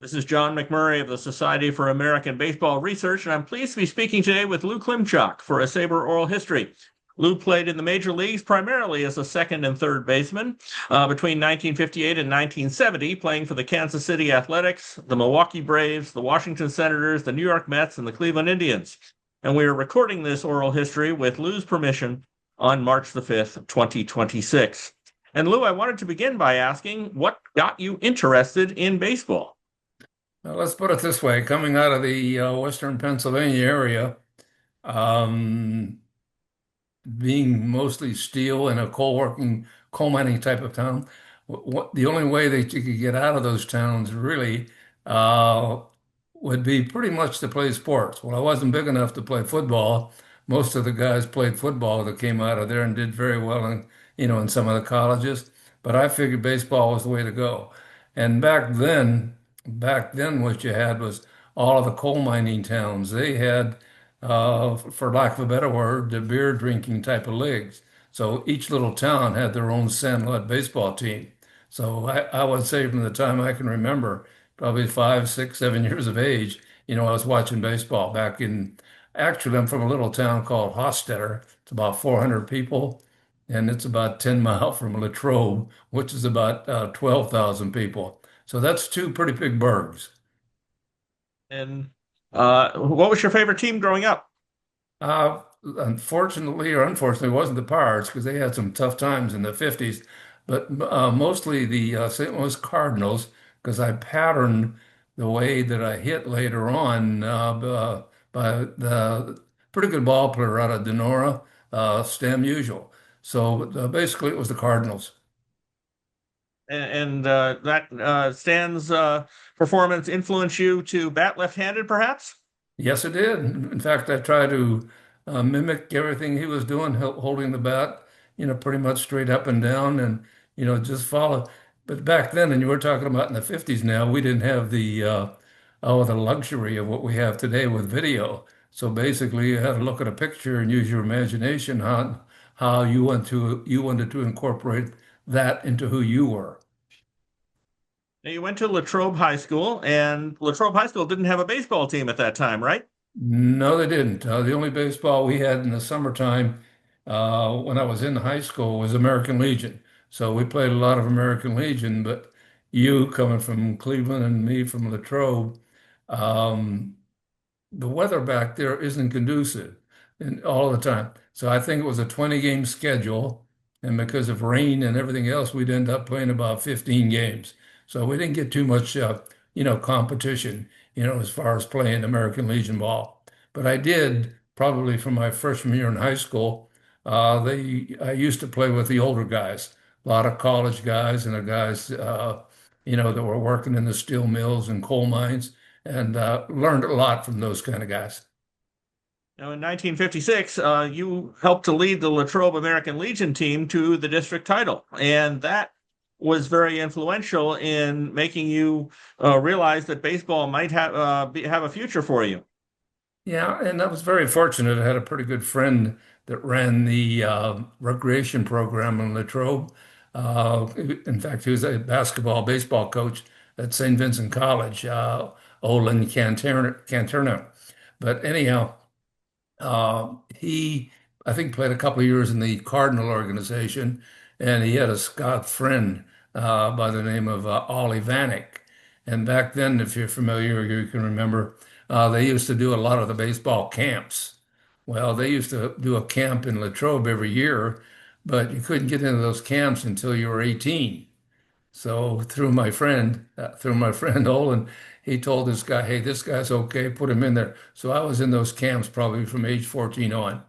This is John McMurray of the Society for American Baseball Research, and I'm pleased to be speaking today with Lou Klimchock for a SABR Oral History. Lou played in the major leagues primarily as a second and third baseman between 1958 and 1970, playing for the Kansas City Athletics, the Milwaukee Braves, the Washington Senators, the New York Mets, and the Cleveland Indians. And we are recording this oral history with Lou's permission on March the 5th, 2026. And Lou, I wanted to begin by asking, what got you interested in baseball? Let's put it this way, coming out of the Western Pennsylvania area, um, being mostly steel in a coal mining type of town, the only way that you could get out of those towns really uh, would be pretty much to play sports. Well, I wasn't big enough to play football. Most of the guys played football that came out of there and did very well in some of the colleges. But I figured baseball was the way to go. And back then, what you had was all of the coal mining towns. They had, for lack of a better word, the beer drinking type of leagues. So each little town had their own sandlot baseball team. So I would say from the time I can remember, probably 5, 6, 7 years of age, I was watching baseball actually, I'm from a little town called Hostetter. It's about 400 people, and it's about 10 miles from Latrobe, which is about 12,000 people. So that's two pretty big burgs. And what was your favorite team growing up? Unfortunately or unfortunately, it wasn't the Pirates because they had some tough times in the 50s, but mostly the St. Louis Cardinals because I patterned the way that I hit later on by the pretty good ball player out of Denora, Stan Musial. So basically, it was the Cardinals. And that Stan's performance influenced you to bat left-handed, perhaps? Yes, it did. In fact, I tried to mimic everything he was doing, holding the bat, pretty much straight up and down and, just follow. But back then, and you were talking about in the 50s now, we didn't have the luxury of what we have today with video. So basically, you had to look at a picture and use your imagination on how you wanted to incorporate that into who you were. Now, you went to Latrobe High School, and Latrobe High School didn't have a baseball team at that time, right? No, they didn't. The only baseball we had in the summertime when I was in high school was American Legion. So we played a lot of American Legion, but you coming from Cleveland and me from Latrobe, um, the weather back there isn't conducive all the time. So I think it was a 20 game schedule. And because of rain and everything else, we'd end up playing about 15 games. So we didn't get too much, competition, as far as playing American Legion ball. But I did probably from my freshman year in high school. I used to play with the older guys, a lot of college guys and the guys, that were working in the steel mills and coal mines and learned a lot from those kind of guys. Now, in 1956, you helped to lead the Latrobe American Legion team to the district title, and that was very influential in making you realize that baseball might have a future for you. Yeah, and I was very fortunate. I had a pretty good friend that ran the recreation program in Latrobe. In fact, he was a baseball coach at St. Vincent College, Olin Canterna. But anyhow, he, I think, played a couple of years in the Cardinal organization, and he had a Scott friend by the name of Ollie Vanek. And back then, if you're familiar, you can remember, they used to do a lot of the baseball camps. Well, they used to do a camp in Latrobe every year, but you couldn't get into those camps until you were 18. So through my friend Olin, he told this guy, "Hey, this guy's okay, put him in there." So I was in those camps probably from age 14 on.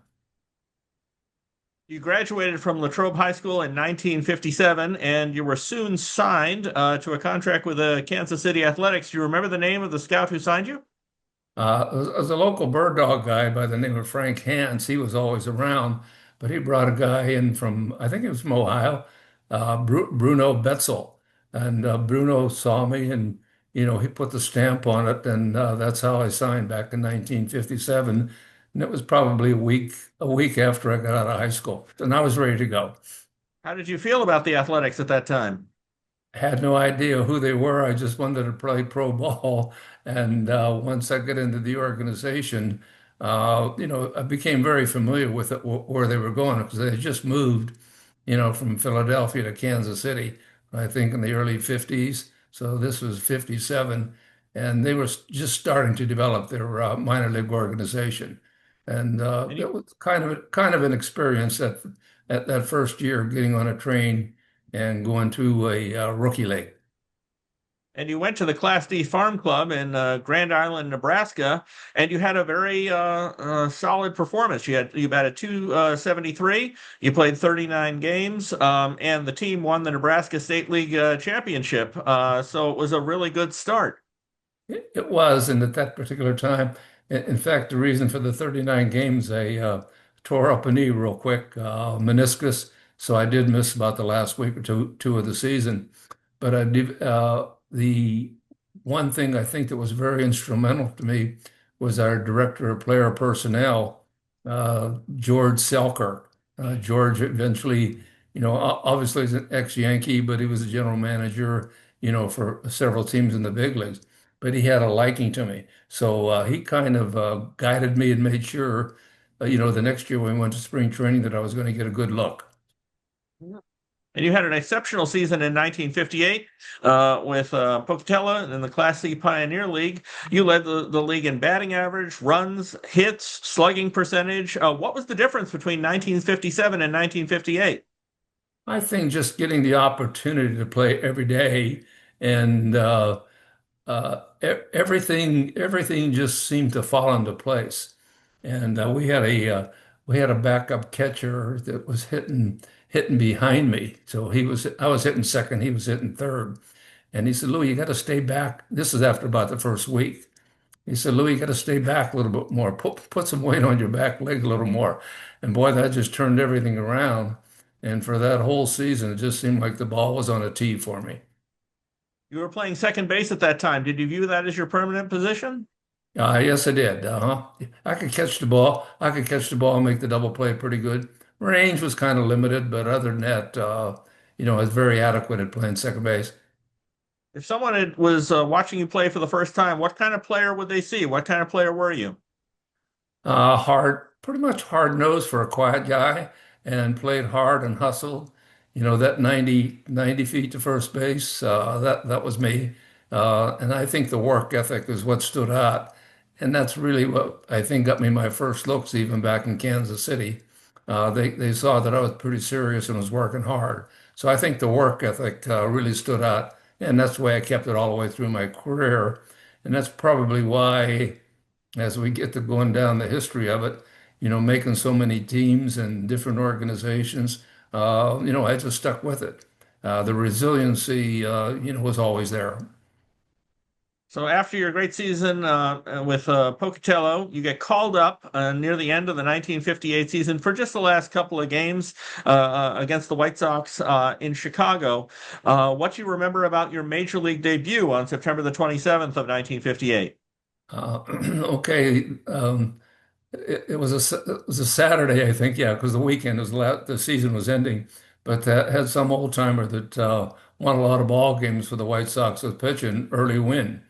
You graduated from Latrobe High School in 1957, and you were soon signed to a contract with the Kansas City Athletics. Do you remember the name of the scout who signed you? As a local bird dog guy by the name of Frank Hans, he was always around, but he brought a guy in from, I think it was from Ohio, Bruno Betzel. And Bruno saw me and, he put the stamp on it. And that's how I signed back in 1957. And it was probably a week after I got out of high school. And I was ready to go. How did you feel about the Athletics at that time? had no idea who they were. I just wanted to play pro ball. And once I got into the organization, I became very familiar with it, where they were going because they had just moved, from Philadelphia to Kansas City, I think in the early 50s. So this was 57. And they were just starting to develop their minor league organization. And And you it was kind of an experience at that first year getting on a train and going to a rookie league. and you went to the Class D Farm Club in Grand Island, Nebraska, and you had a very solid performance. You batted 273. You played 39 games, and the team won the Nebraska State League championship. So it was a really good start. It was, and at that particular time, in fact, the reason for the 39 games, I tore up a knee real quick, meniscus, so I did miss about the last week or two of the season. But the one thing I think that was very instrumental to me was our director of player personnel, George Selker. George eventually, obviously he's an ex-Yankee, but he was a general manager, for several teams in the big leagues. But he had a liking to me, so he kind of guided me and made sure, the next year when we went to spring training, that I was going to get a good look. And you had an exceptional season in 1958 with Pocatello in the Class C Pioneer League. You led the league in batting average, runs, hits, slugging percentage. What was the difference between 1957 and 1958? I think just getting the opportunity to play every day and everything just seemed to fall into place. And we had a backup catcher that was hitting behind me. So I was hitting second, he was hitting third. And he said, "Lou, you got to stay back." This is after about the first week. He said, "Lou, you got to stay back a little bit more. Put some weight on your back leg a little more." And boy, that just turned everything around. And for that whole season, it just seemed like the ball was on a tee for me. You were playing second base at that time. Did you view that as your permanent position? Yes, I did. I could catch the ball. I could catch the ball and make the double play pretty good. Range was kind of limited, but other than that, I was very adequate at playing second base. If someone was watching you play for the first time, what kind of player would they see? What kind of player were you? Pretty much hard nosed for a quiet guy, and played hard and hustled. That 90 feet to first base, that was me. And I think the work ethic is what stood out. And that's really what I think got me my first looks, even back in Kansas City. They saw that I was pretty serious and was working hard. So I think the work ethic really stood out. And that's the way I kept it all the way through my career. And that's probably why, as we get to going down the history of it, making so many teams and different organizations, I just stuck with it. The resiliency, was always there. So after your great season with Pocatello, you get called up near the end of the 1958 season for just the last couple of games against the White Sox in Chicago. What do you remember about your major league debut on September the 27th of 1958? Okay. It was a Saturday, I think, yeah, because the weekend was the season was ending. But had some old timer that won a lot of ball games for the White Sox with pitching early win.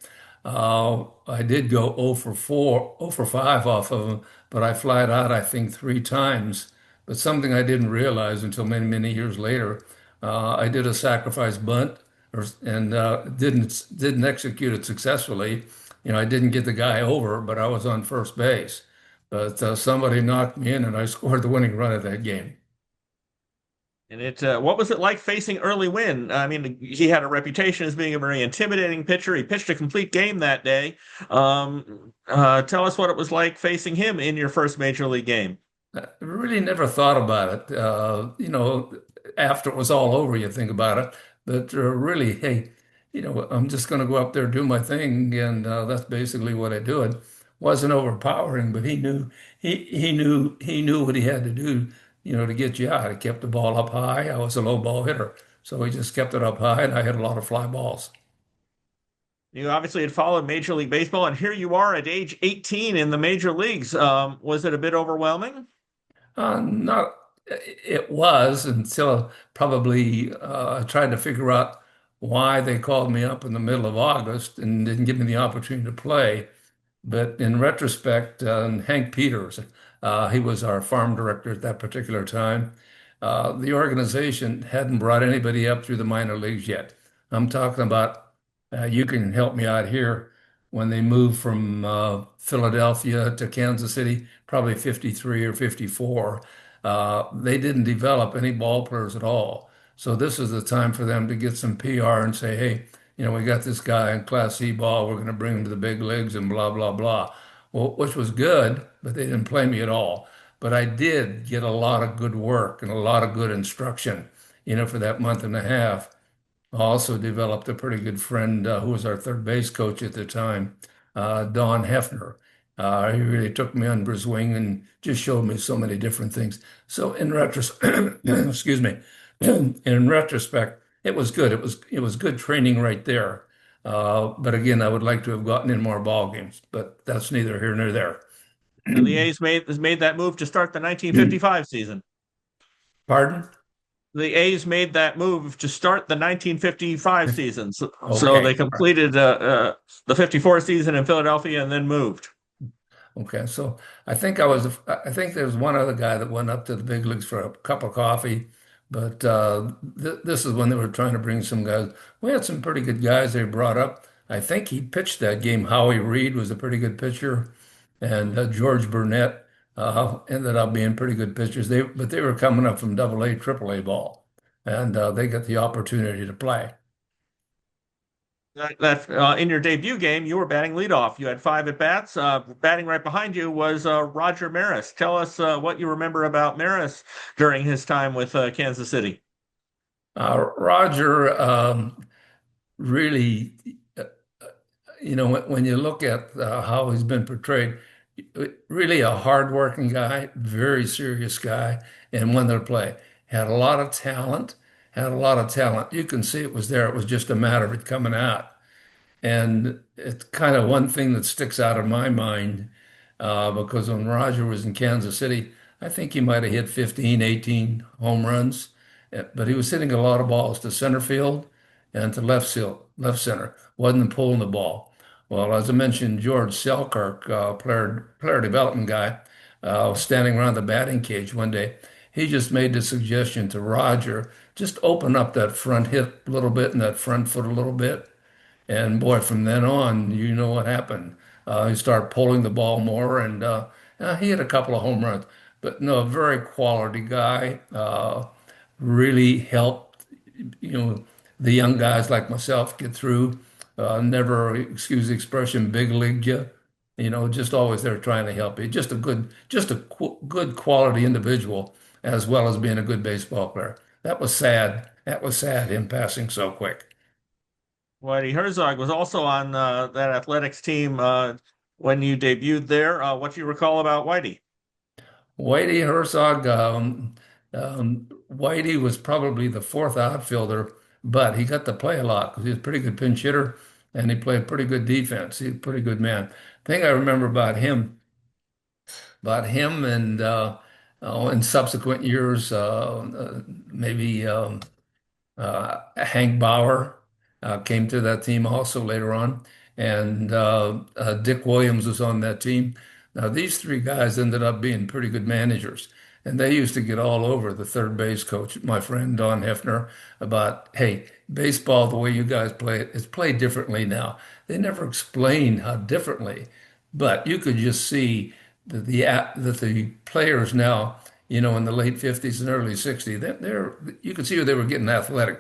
I did go 0 for 4, 0 for 5 off of him, but I flied out, I think, 3 times. But something I didn't realize until many, many years later, I did a sacrifice bunt, and didn't execute it successfully. I didn't get the guy over, but I was on first base. But somebody knocked me in, and I scored the winning run of that game. And what was it like facing Early Win? I mean, he had a reputation as being a very intimidating pitcher. He pitched a complete game that day. Tell us what it was like facing him in your first major league game. I really never thought about it. After it was all over, you think about it. But really, hey, I'm just going to go up there, do my thing, and that's basically what I do. It wasn't overpowering, but he knew what he had to do, to get you out. He kept the ball up high. I was a low ball hitter, so he just kept it up high, and I hit a lot of fly balls. You obviously had followed Major League Baseball, and here you are at age 18 in the major leagues. Was it a bit overwhelming? Not, it was until probably I tried to figure out why they called me up in the middle of August and didn't give me the opportunity to play. But in retrospect, Hank Peters, he was our farm director at that particular time. The organization hadn't brought anybody up through the minor leagues yet. I'm talking about, you can help me out here, when they moved from Philadelphia to Kansas City, probably 53 or 54. They didn't develop any ball players at all. So this is the time for them to get some PR and say, hey, we got this guy in Class C ball. We're going to bring him to the big leagues and blah, blah, blah. Well, which was good, but they didn't play me at all. But I did get a lot of good work and a lot of good instruction, for that month and a half. I also developed a pretty good friend who was our third base coach at the time, Don Hefner. He really took me under his wing and just showed me so many different things. So in retrospect, excuse me, in retrospect, it was good. It was good training right there. But again, I would like to have gotten in more ball games, but that's neither here nor there. And the A's made that move to start the 1955 season. Pardon? The A's made that move to start the 1955 season. So they Okay. completed the 54 season in Philadelphia and then moved. Okay, so I think there was one other guy that went up to the big leagues for a cup of coffee, but this is when they were trying to bring some guys. We had some pretty good guys they brought up. I think he pitched that game. Howie Reed was a pretty good pitcher, and George Burnett ended up being pretty good pitchers. But they were coming up from Double A, Triple A ball, and they got the opportunity to play. In your debut game, you were batting leadoff. You had 5 at-bats. Batting right behind you was Roger Maris. Tell us what you remember about Maris during his time with Kansas City. Roger really. When you look at how he's been portrayed, really a hardworking guy, very serious guy, and one that play had a lot of talent, had a lot of talent. You can see it was there. It was just a matter of it coming out. And it's kind of one thing that sticks out in my mind because when Roger was in Kansas City, I think he might have hit 15, 18 home runs, but he was hitting a lot of balls to center field and to left center, wasn't pulling the ball. Well, as I mentioned, George Selkirk, player development guy, was standing around the batting cage one day. He just made the suggestion to Roger, just open up that front hip a little bit and that front foot a little bit. And boy, from then on, you know what happened. He started pulling the ball more, and he had a couple of home runs. But no, a very quality guy. Really helped, you know, the young guys like myself get through. Never, excuse the expression, big league you. Just always there trying to help you. Just a good quality individual, as well as being a good baseball player. That was sad. That was sad, him passing so quick. Whitey Herzog was also on that athletics team when you debuted there. What do you recall about Whitey? Whitey Herzog, Whitey was probably the fourth outfielder, but he got to play a lot because he was a pretty good pinch hitter and he played pretty good defense. He's a pretty good man. Thing I remember about him and in subsequent years, maybe Hank Bauer came to that team also later on, and Dick Williams was on that team. Now, these three guys ended up being pretty good managers, and they used to get all over the third base coach, my friend Don Hefner, about, hey, baseball, the way you guys play it, it's played differently now. They never explained how differently, but you could just see that the players now, in the late 50s and early 60s, you could see where they were getting athletic.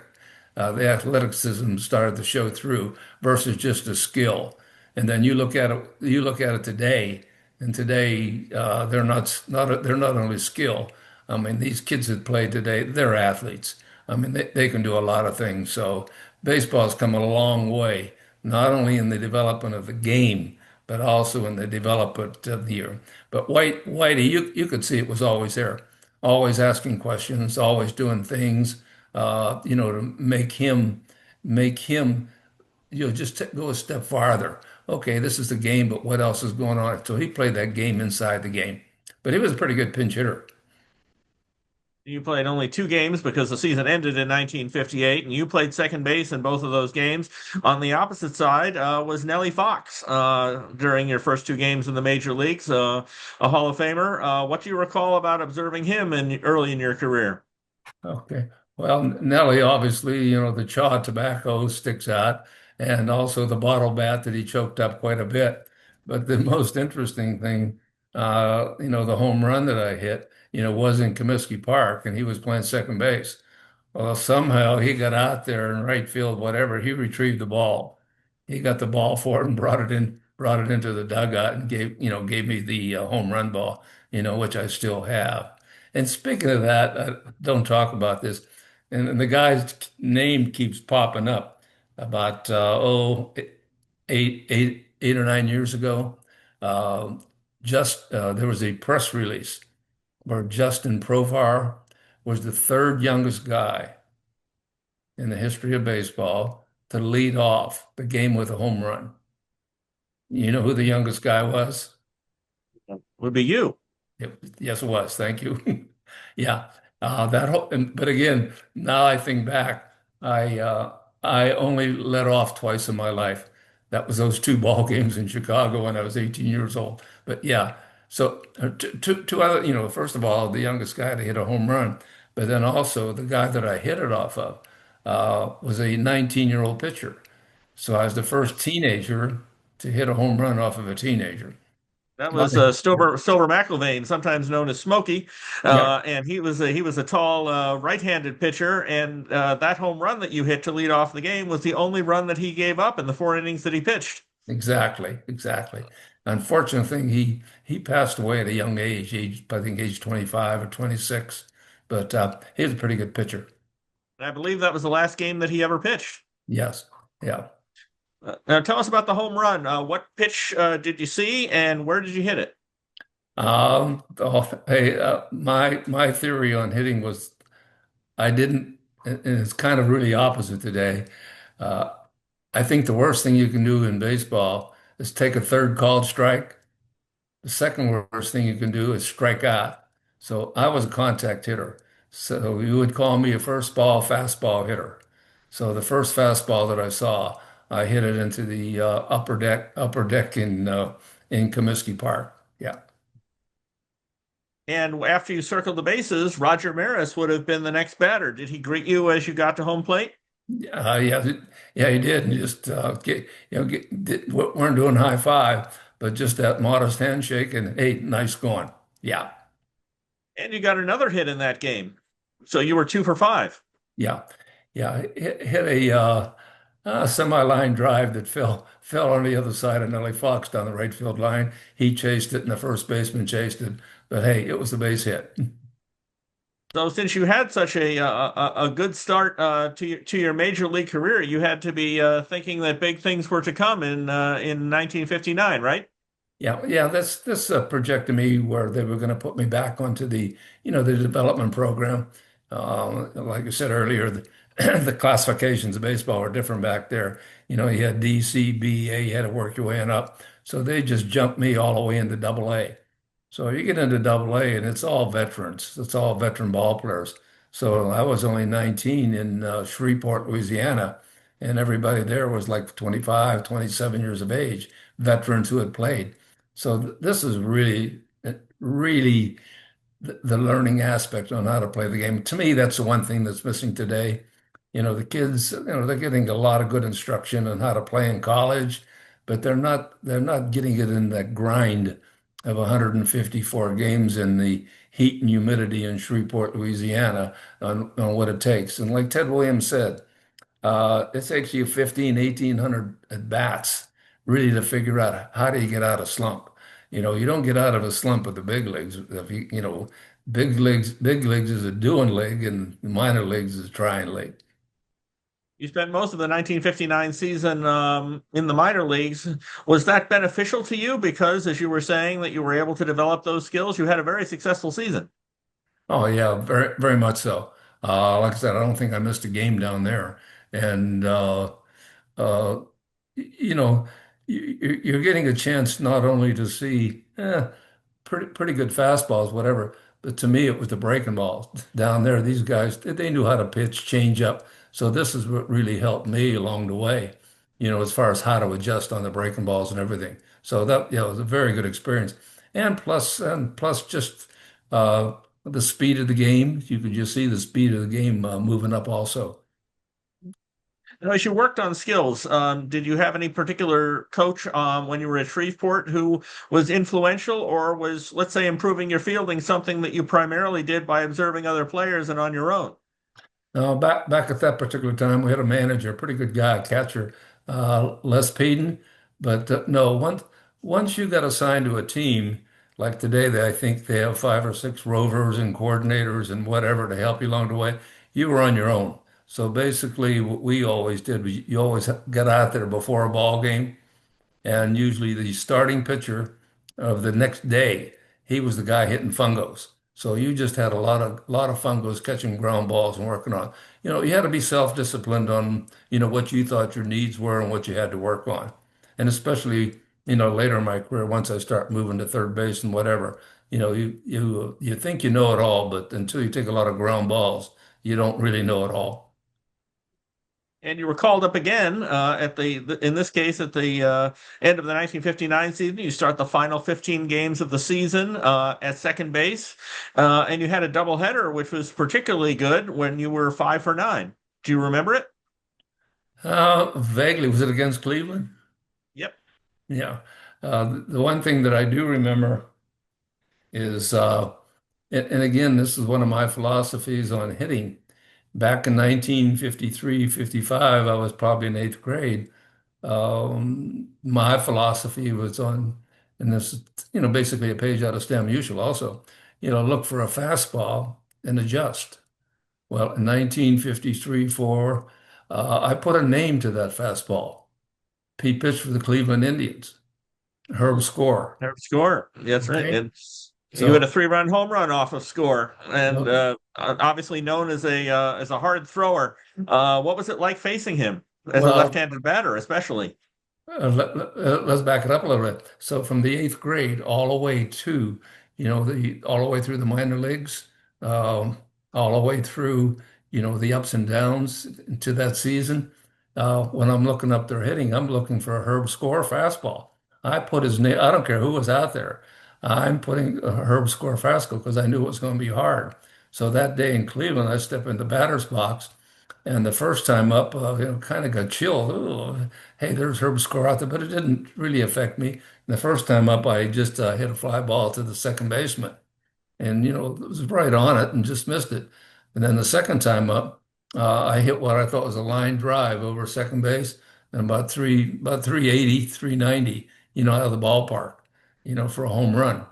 The athleticism started to show through versus just a skill. And then you look at it today, and today they're not only skill. I mean, these kids that play today, they're athletes. I mean, they can do a lot of things. So baseball's come a long way, not only in the development of the game, but also in the development of the year. But Whitey, you could see it was always there, always asking questions, always doing things, to make him, just go a step farther. Okay, this is the game, but what else is going on? So he played that game inside the game. But he was a pretty good pinch hitter. You played only two games because the season ended in 1958, and you played second base in both of those games. On the opposite side was Nellie Fox during your first two games in the major leagues, a Hall of Famer. What do you recall about observing him early in your career? Okay. Well, Nelly, obviously, the chaw tobacco sticks out, and also the bottle bat that he choked up quite a bit. But the most interesting thing, the home run that I hit, was in Comiskey Park, and he was playing second base. Well, somehow he got out there in right field, whatever. He retrieved the ball. He got the ball for it and brought it into the dugout and gave me the home run ball, which I still have. And speaking of that, don't talk about this. And the guy's name keeps popping up about 8 or 9 years ago. Uh, there was a press release where Justin Profar was the third youngest guy in the history of baseball to lead off the game with a home run. You know who the youngest guy was? Would be you. Yes, it was. Thank you. Yeah, that whole. But again, now I think back, I only let off twice in my life. That was those two ball games in Chicago when I was 18 years old. But yeah, so two other, first of all, the youngest guy to hit a home run, but then also the guy that I hit it off of was a 19-year-old pitcher. So I was the first teenager to hit a home run off of a teenager. That was Silver McIlwain, sometimes known as Smokey, Yeah, and he was a tall right-handed pitcher, and that home run that you hit to lead off the game was the only run that he gave up in the four innings that he pitched. exactly, exactly. Unfortunate thing, he passed away at a young age, I think age 25 or 26, but he was a pretty good pitcher. And I believe that was the last game that he ever pitched. Yes, yeah. Now tell us about the home run. What pitch did you see, and where did you hit it? Hey, my theory on hitting was I didn't, and it's kind of really opposite today. Uh, I think the worst thing you can do in baseball is take a third called strike. The second worst thing you can do is strike out. So I was a contact hitter. So you would call me a first ball fastball hitter. So the first fastball that I saw, I hit it into the upper deck in Comiskey Park. Yeah. And after you circled the bases, Roger Maris would have been the next batter. Did he greet you as you got to home plate? Yeah, yeah, he did. And just weren't doing high five, but just that modest handshake and hey, nice going. Yeah. And you got another hit in that game. So you were two for five. Yeah, yeah. Hit a semi-line drive that fell on the other side of Nellie Fox down the right field line. He chased it, and the first baseman chased it. But hey, it was a base hit. So since you had such a good start to your major league career, you had to be thinking that big things were to come in 1959, right? Yeah, yeah. This projected me where they were going to put me back onto the development program. Like I said earlier, the classifications of baseball were different back there. You had D, C, B, A. You had to work your way on up. So they just jumped me all the way into Double A. So you get into Double A, and it's all veterans. It's all veteran ball players. So I was only 19 in Shreveport, Louisiana, and everybody there was like 25, 27 years of age, veterans who had played. So this is really the learning aspect on how to play the game. To me, that's the one thing that's missing today. The kids, they're getting a lot of good instruction on how to play in college, but they're not getting it in that grind of 154 games in the heat and humidity in Shreveport, Louisiana, on what it takes. And like Ted Williams said, it takes you 15, 1,800 at bats really to figure out how do you get out of slump. You don't get out of a slump with the big leagues. If big leagues is a doing league, and minor leagues is a trying league. You spent most of the 1959 season in the minor leagues. Was that beneficial to you? Because, as you were saying, that you were able to develop those skills, you had a very successful season. Oh yeah, very very much so. Like I said, I don't think I missed a game down there, and uh, you know, you're getting a chance not only to see pretty good fastballs, whatever, But to me, it was the breaking balls down there. These guys, they knew how to pitch, change up. So this is what really helped me along the way, as far as how to adjust on the breaking balls and everything. So that, was a very good experience. And plus just uh, the speed of the game. You could just see the speed of the game moving up also. Now, as you worked on skills, did you have any particular coach when you were at Shreveport who was influential, or was, let's say, improving your fielding something that you primarily did by observing other players and on your own? Back at that particular time, we had a manager, a pretty good guy, catcher, Les Peden. But no, once you got assigned to a team, like today, I think they have 5 or 6 rovers and coordinators and whatever to help you along the way. You were on your own. So basically, what we always did was you always got out there before a ball game, and usually the starting pitcher of the next day, he was the guy hitting fungos. So you just had a lot of fungos catching ground balls and working on. You had to be self-disciplined on, what you thought your needs were and what you had to work on. And especially, later in my career, once I start moving to third base and whatever, you think you know it all, but until you take a lot of ground balls, you don't really know it all. And you were called up again in this case, at the end of the 1959 season. You start the final 15 games of the season at second base, and you had a doubleheader, which was particularly good when you were 5 for 9. Do you remember it? Vaguely, was it against Cleveland? Yep. Yeah. The one thing that I do remember is, and again, this is one of my philosophies on hitting. Back in 1953, 55, I was probably in eighth grade. My philosophy was on, and this is, basically a page out of STEM. You should also, look for a fastball and adjust. Well, in 1953, 4, I put a name to that fastball. He pitched for the Cleveland Indians. Herb Score. Never score. That's right. Okay. And you had a So, 3-run home run off of Score, and well, obviously known as a hard thrower. What was it like facing him as a well, left-handed batter, especially? let's back it up a little bit. So from the eighth grade all the way to, all the way through the minor leagues, um, all the way through, the ups and downs to that season. When I'm looking up their hitting, I'm looking for a Herb Score fastball. I put his name. I don't care who was out there. I'm putting a Herb Score fastball because I knew it was going to be hard. So that day in Cleveland, I step in the batter's box. And the first time up, kind of got chilled. Ooh, hey, there's Herb Score out there, but it didn't really affect me. The first time up, I just hit a fly ball to the second baseman, and it was right on it and just missed it. And then the second time up, I hit what I thought was a line drive over second base, and about 380, 390, out of the ballpark, for a home run.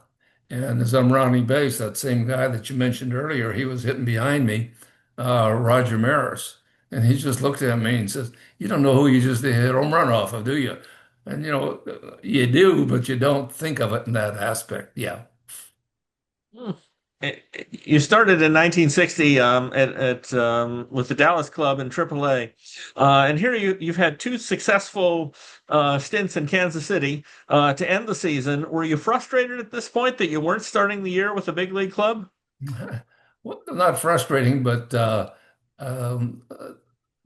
And as I'm rounding base, that same guy that you mentioned earlier, he was hitting behind me, Roger Maris. And he just looked at me and says, "You don't know who you just hit a home run off of, do you?" And you do, but you don't think of it in that aspect. Yeah. Hmm. You started in 1960 with the Dallas club in AAA, and here you've had two successful stints in Kansas City to end the season. Were you frustrated at this point that you weren't starting the year with a big league club? Well, not frustrating, but um,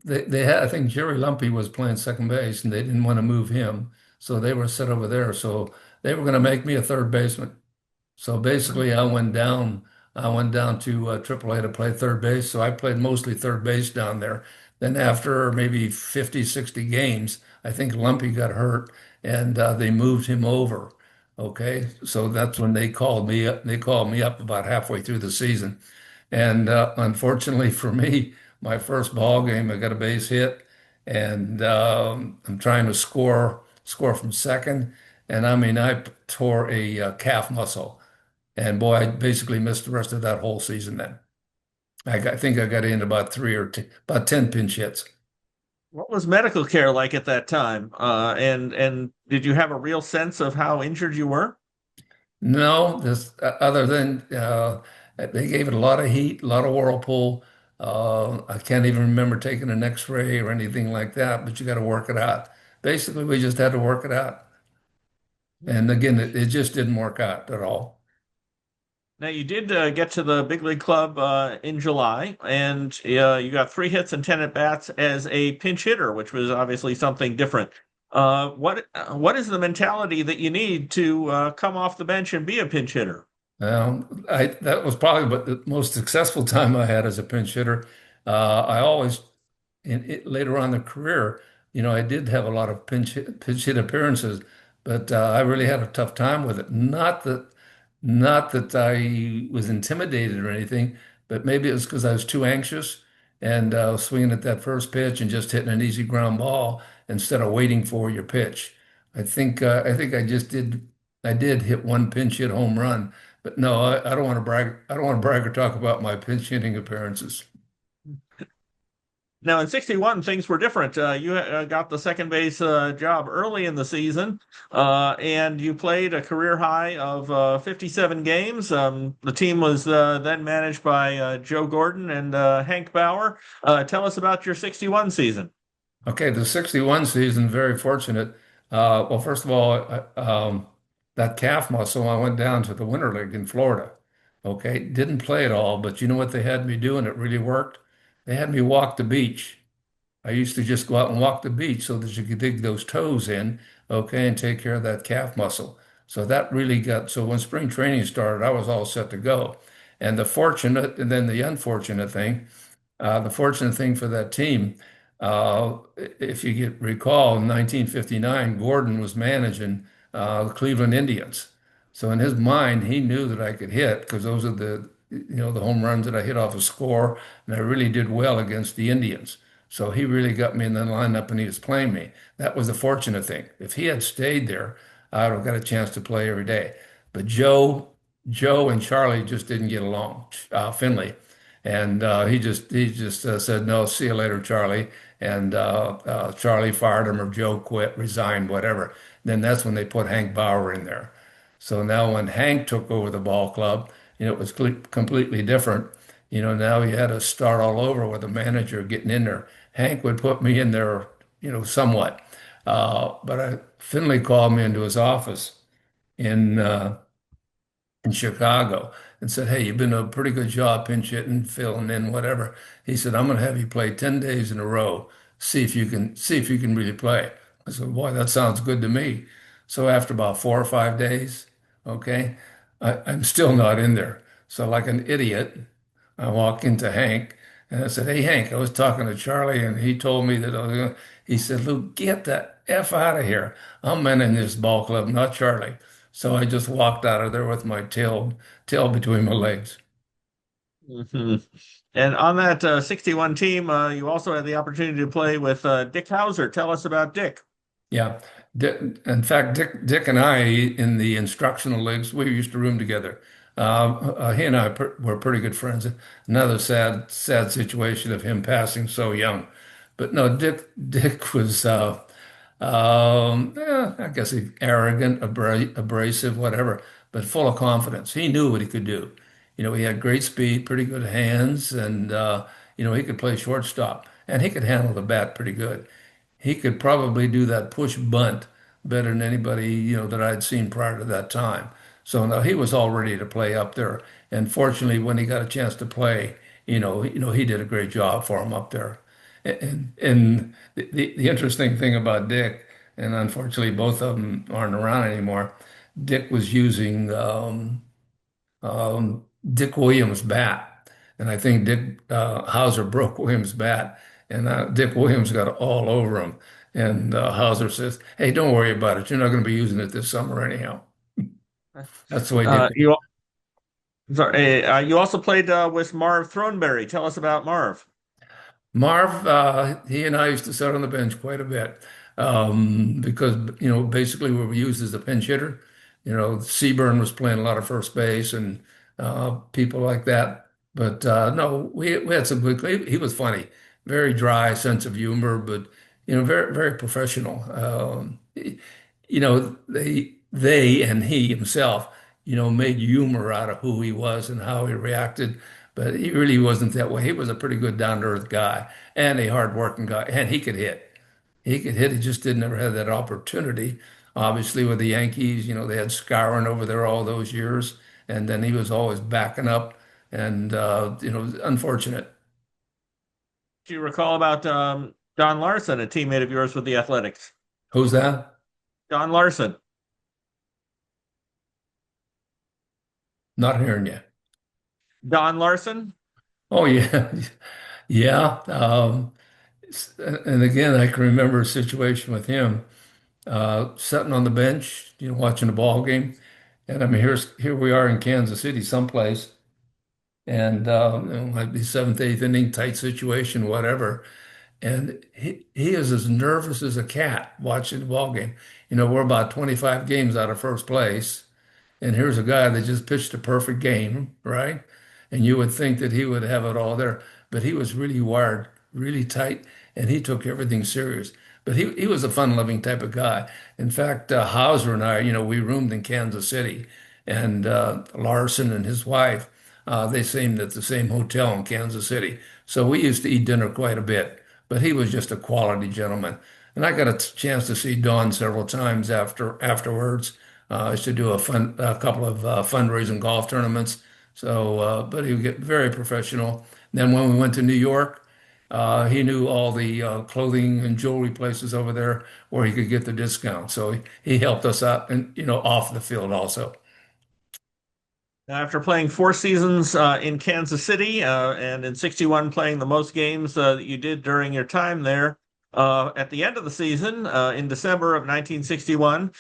they had, I think Jerry Lumpy was playing second base and they didn't want to move him. So they were set over there. So they were going to make me a third baseman. So basically, I went down to AAA to play third base. So I played mostly third base down there. Then after maybe 50, 60 games, I think Lumpy got hurt and they moved him over. Okay. So that's when they called me up. They called me up about halfway through the season. And unfortunately for me, my first ball game, I got a base hit and I'm trying to score from second. And I mean, I tore a calf muscle. And boy, I basically missed the rest of that whole season then. I think I got in about about 10 pinch hits. What was medical care like at that time? And did you have a real sense of how injured you were? No, this other than they gave it a lot of heat, a lot of whirlpool. I can't even remember taking an X-ray or anything like that, but you got to work it out. Basically, we just had to work it out. And again, it just didn't work out at all. Now, you did get to the big league club in July, and you got 3 hits and 10 at bats as a pinch hitter, which was obviously something different. What is the mentality that you need to come off the bench and be a pinch hitter? That was probably but the most successful time I had as a pinch hitter. I always later on in the career, I did have a lot of pinch hit appearances, but I really had a tough time with it. Not that I was intimidated or anything, but maybe it was because I was too anxious and swinging at that first pitch and just hitting an easy ground ball instead of waiting for your pitch. I think I did hit one pinch hit home run, but no, I don't want to brag. I don't want to brag or talk about my pinch hitting appearances. Now, in '61, things were different. You got the second base job early in the season, and you played a career high of 57 games. The team was then managed by Joe Gordon and Hank Bauer. Tell us about your '61 season. Okay, the 61 season, very fortunate. Well, first of all, that calf muscle, I went down to the Winter League in Florida. Okay, didn't play at all, but you know what they had me do, and it really worked? They had me walk the beach. I used to just go out and walk the beach so that you could dig those toes in, okay, and take care of that calf muscle. So that really so when spring training started, I was all set to go. And then the unfortunate thing. The fortunate thing for that team, if you recall, in 1959, Gordon was managing the Cleveland Indians. So in his mind, he knew that I could hit because those are the home runs that I hit off a score, and I really did well against the Indians. So he really got me in the lineup, and he was playing me. That was the fortunate thing. If he had stayed there, I would have got a chance to play every day. But Joe, and Charlie just didn't get along. Finley. And he just said, "No, see you later, Charlie." And Charlie fired him, or Joe quit, resigned, whatever. Then that's when they put Hank Bauer in there. So now when Hank took over the ball club, it was completely different. Now you had to start all over with a manager getting in there. Hank would put me in there, somewhat. But Finley called me into his office in in Chicago and said, "Hey, you've been doing a pretty good job pinch hitting, filling in, whatever." He said, "I'm going to have you play 10 days in a row. See if you can really play." I said, "Boy, that sounds good to me." So after about 4 or 5 days, okay, I'm still not in there. So like an idiot, I walk into Hank and I said, "Hey, Hank, I was talking to Charlie and he told me that I was gonna," he said, "Lou, get the F out of here. I'm managing this ball club, not Charlie." So I just walked out of there with my tail between my legs. Mhm. And on that '61 team, you also had the opportunity to play with Dick Hauser. Tell us about Dick. Yeah. In fact, Dick and I in the instructional leagues, we used to room together. He and I were pretty good friends. Another sad situation of him passing so young. But no, Dick was, I guess, arrogant, abrasive, whatever, but full of confidence. He knew what he could do. He had great speed, pretty good hands, and he could play shortstop, and he could handle the bat pretty good. He could probably do that push bunt better than anybody, that I'd seen prior to that time. So now he was all ready to play up there. And fortunately, when he got a chance to play, he did a great job for him up there. And the interesting thing about Dick, and unfortunately both of them aren't around anymore, Dick was using Dick Williams' bat. And I think Dick Hauser broke Williams' bat, and Dick Williams got all over him. And Hauser says, "Hey, don't worry about it. You're not going to be using it this summer anyhow." That's the way Dick. You sorry, you also played with Marv Throneberry. Tell us about Marv. Marv, he and I used to sit on the bench quite a bit because, basically we were used as a pinch hitter. Seaburn was playing a lot of first base and people like that. But no, we had some good. He was funny, very dry sense of humor, but very very professional. They and he himself, made humor out of who he was and how he reacted. But he really wasn't that way. He was a pretty good down-to-earth guy and a hard-working guy, and he could hit. He could hit. He just didn't ever have that opportunity. Obviously, with the Yankees, they had Skowron over there all those years, and then he was always backing up, and unfortunate. Do you recall about Don Larson, a teammate of yours with the Athletics? Who's that? Don Larson. Not hearing you. Don Larson? Oh yeah, yeah. And again, I can remember a situation with him sitting on the bench, watching a ball game, and I mean, here we are in Kansas City, someplace, and it might be seventh, eighth inning, tight situation, whatever. And he is as nervous as a cat watching the ball game. We're about 25 games out of first place. And here's a guy that just pitched a perfect game, right? And you would think that he would have it all there, but he was really wired, really tight, and he took everything serious. But he was a fun-loving type of guy. In fact, Hauser and I, we roomed in Kansas City, and Larson and his wife, they stayed at the same hotel in Kansas City. So we used to eat dinner quite a bit. But he was just a quality gentleman. And I got a chance to see Don several times afterwards. I used to do a couple of fundraising golf tournaments. So, but he would get very professional. Then when we went to New York, he knew all the clothing and jewelry places over there where he could get the discount. So he helped us out, and off the field also. After playing 4 seasons in Kansas City and in 61 playing the most games that you did during your time there, at the end of the season, in December of 1961,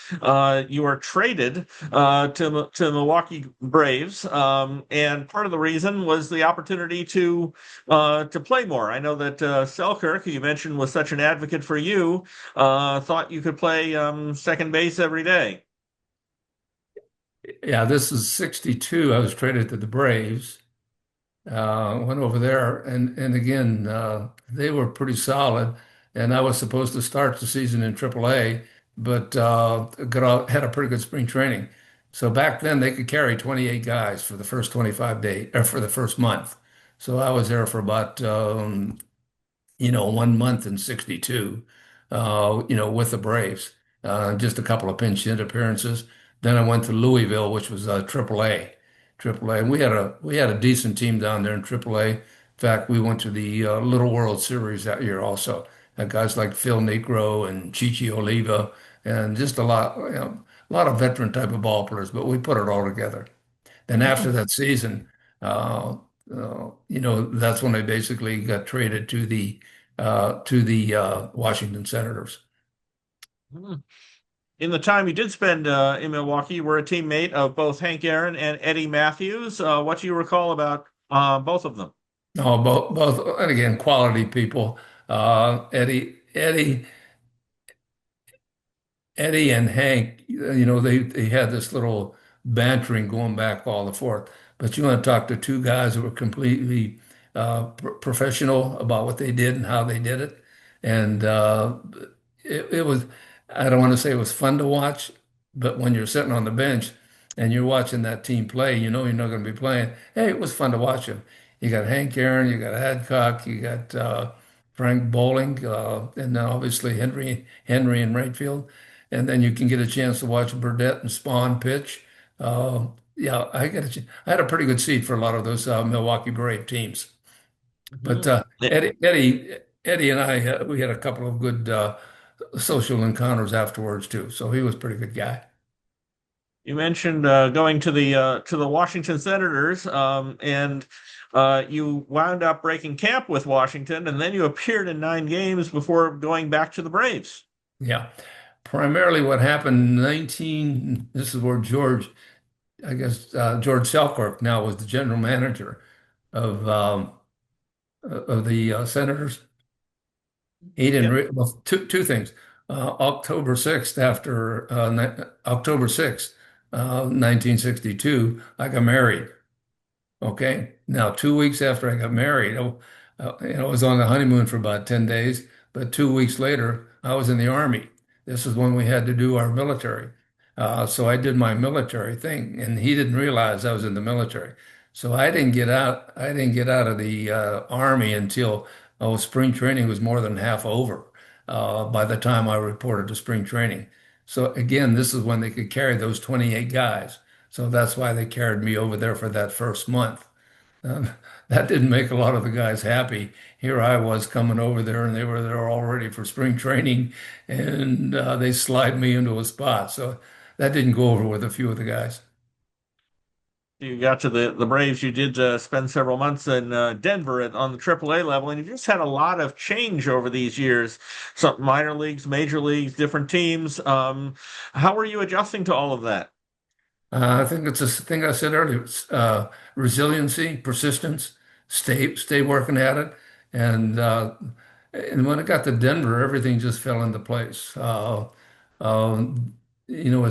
you were traded to Milwaukee Braves, and part of the reason was the opportunity to play more. I know that Selkirk, who you mentioned was such an advocate for you, thought you could play second base every day. Yeah, this is 62. I was traded to the Braves. Went over there, and again, they were pretty solid. And I was supposed to start the season in AAA, but had a pretty good spring training. So back then, they could carry 28 guys for the first 25 days, or for the first month. So I was there for about 1 month and 62, with the Braves. Just a couple of pinch hit appearances. Then I went to Louisville, which was AAA. AAA. And we had a decent team down there in AAA. In fact, we went to the Little World Series that year also. Had guys like Phil Negro and Chichi Oliva, and just a lot of veteran type of ball players. But we put it all together. Then after that season, uh, that's when I basically got traded to the Washington Senators. In the time you did spend in Milwaukee, you were a teammate of both Hank Aaron and Eddie Matthews. What do you recall about both of them? No, both, and again, quality people. Eddie and Hank, they had this little bantering going back all the forth. But you want to talk to two guys who were completely professional about what they did and how they did it. And it was, I don't want to say it was fun to watch, but when you're sitting on the bench and you're watching that team play, you know you're not going to be playing. Hey, it was fun to watch them. You got Hank Aaron, you got Adcock, you got Frank Bowling, and then obviously Henry in right field. And then you can get a chance to watch Burdette and Spawn pitch. Yeah, I had a pretty good seat for a lot of those Milwaukee Brave teams. But Mhm. Eddie and I, we had a couple of good social encounters afterwards too. So he was a pretty good guy. You mentioned going to the Washington Senators, and you wound up breaking camp with Washington, and then you appeared in 9 games before going back to the Braves. Yeah. Primarily what happened, this is where I guess George Selkirk now was the general manager of the Senators. He didn't Yep. re well, two things. October 6th, 1962, I got married. Okay. Now, 2 weeks after I got married, I was on the honeymoon for about 10 days, but 2 weeks later, I was in the Army. This is when we had to do our military. So I did my military thing, and he didn't realize I was in the military. So I didn't get out. I didn't get out of the Army until spring training was more than half over by the time I reported to spring training. So again, this is when they could carry those 28 guys. So that's why they carried me over there for that first month. Um, that didn't make a lot of the guys happy. Here I was coming over there, and they were there all ready for spring training, and they slide me into a spot. So that didn't go over with a few of the guys. You got to the Braves. You did spend several months in Denver on the AAA level, and you just had a lot of change over these years. Some minor leagues, major leagues, different teams. How were you adjusting to all of that? I think it's a thing I said earlier. It's, resiliency, persistence, stay working at it, and when it got to Denver, everything just fell into place. As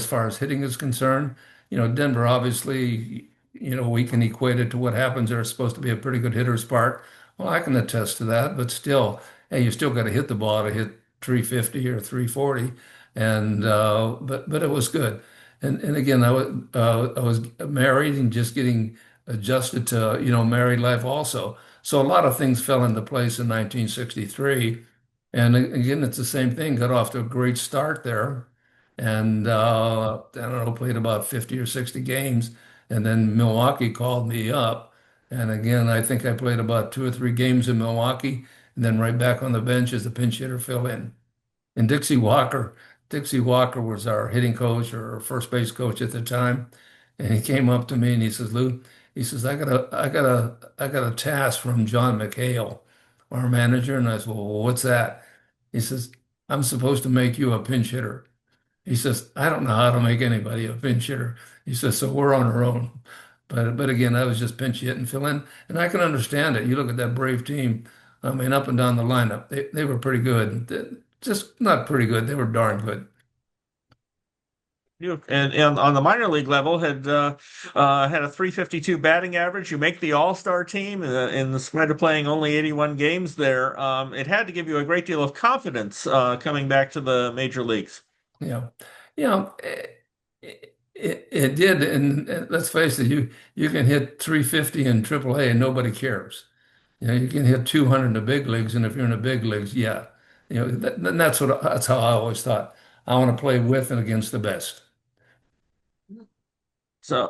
far as hitting is concerned, Denver obviously, we can equate it to what happens. They're supposed to be a pretty good hitter's park. Well, I can attest to that, but still, hey, you still got to hit the ball to hit 350 or 340, and but it was good. And again, I was married and just getting adjusted to married life also. So a lot of things fell into place in 1963. And again, it's the same thing. Got off to a great start there, and I don't know, played about 50 or 60 games, and then Milwaukee called me up, and again, I think I played about 2 or 3 games in Milwaukee, and then right back on the bench as the pinch hitter fill in. And Dixie Walker was our hitting coach or first base coach at the time. And he came up to me and he says, Lou, he says, I got a task from John McHale, our manager. And I said, well, what's that? He says, I'm supposed to make you a pinch hitter. He says, I don't know how to make anybody a pinch hitter. He says, so we're on our own. But again, I was just pinch hit and fill in. And I can understand it. You look at that Brave team, I mean, up and down the lineup, they were pretty good. Just not pretty good. They were darn good. You and on the minor league level had a 352 batting average. You make the All-Star team in spite of playing only 81 games there. It had to give you a great deal of confidence coming back to the major leagues. Yeah. It did. And let's face it, you can hit 350 in AAA and nobody cares. You can hit 200 in the big leagues, and if you're in the big leagues, yeah. That's how I always thought. I want to play with and against the best. So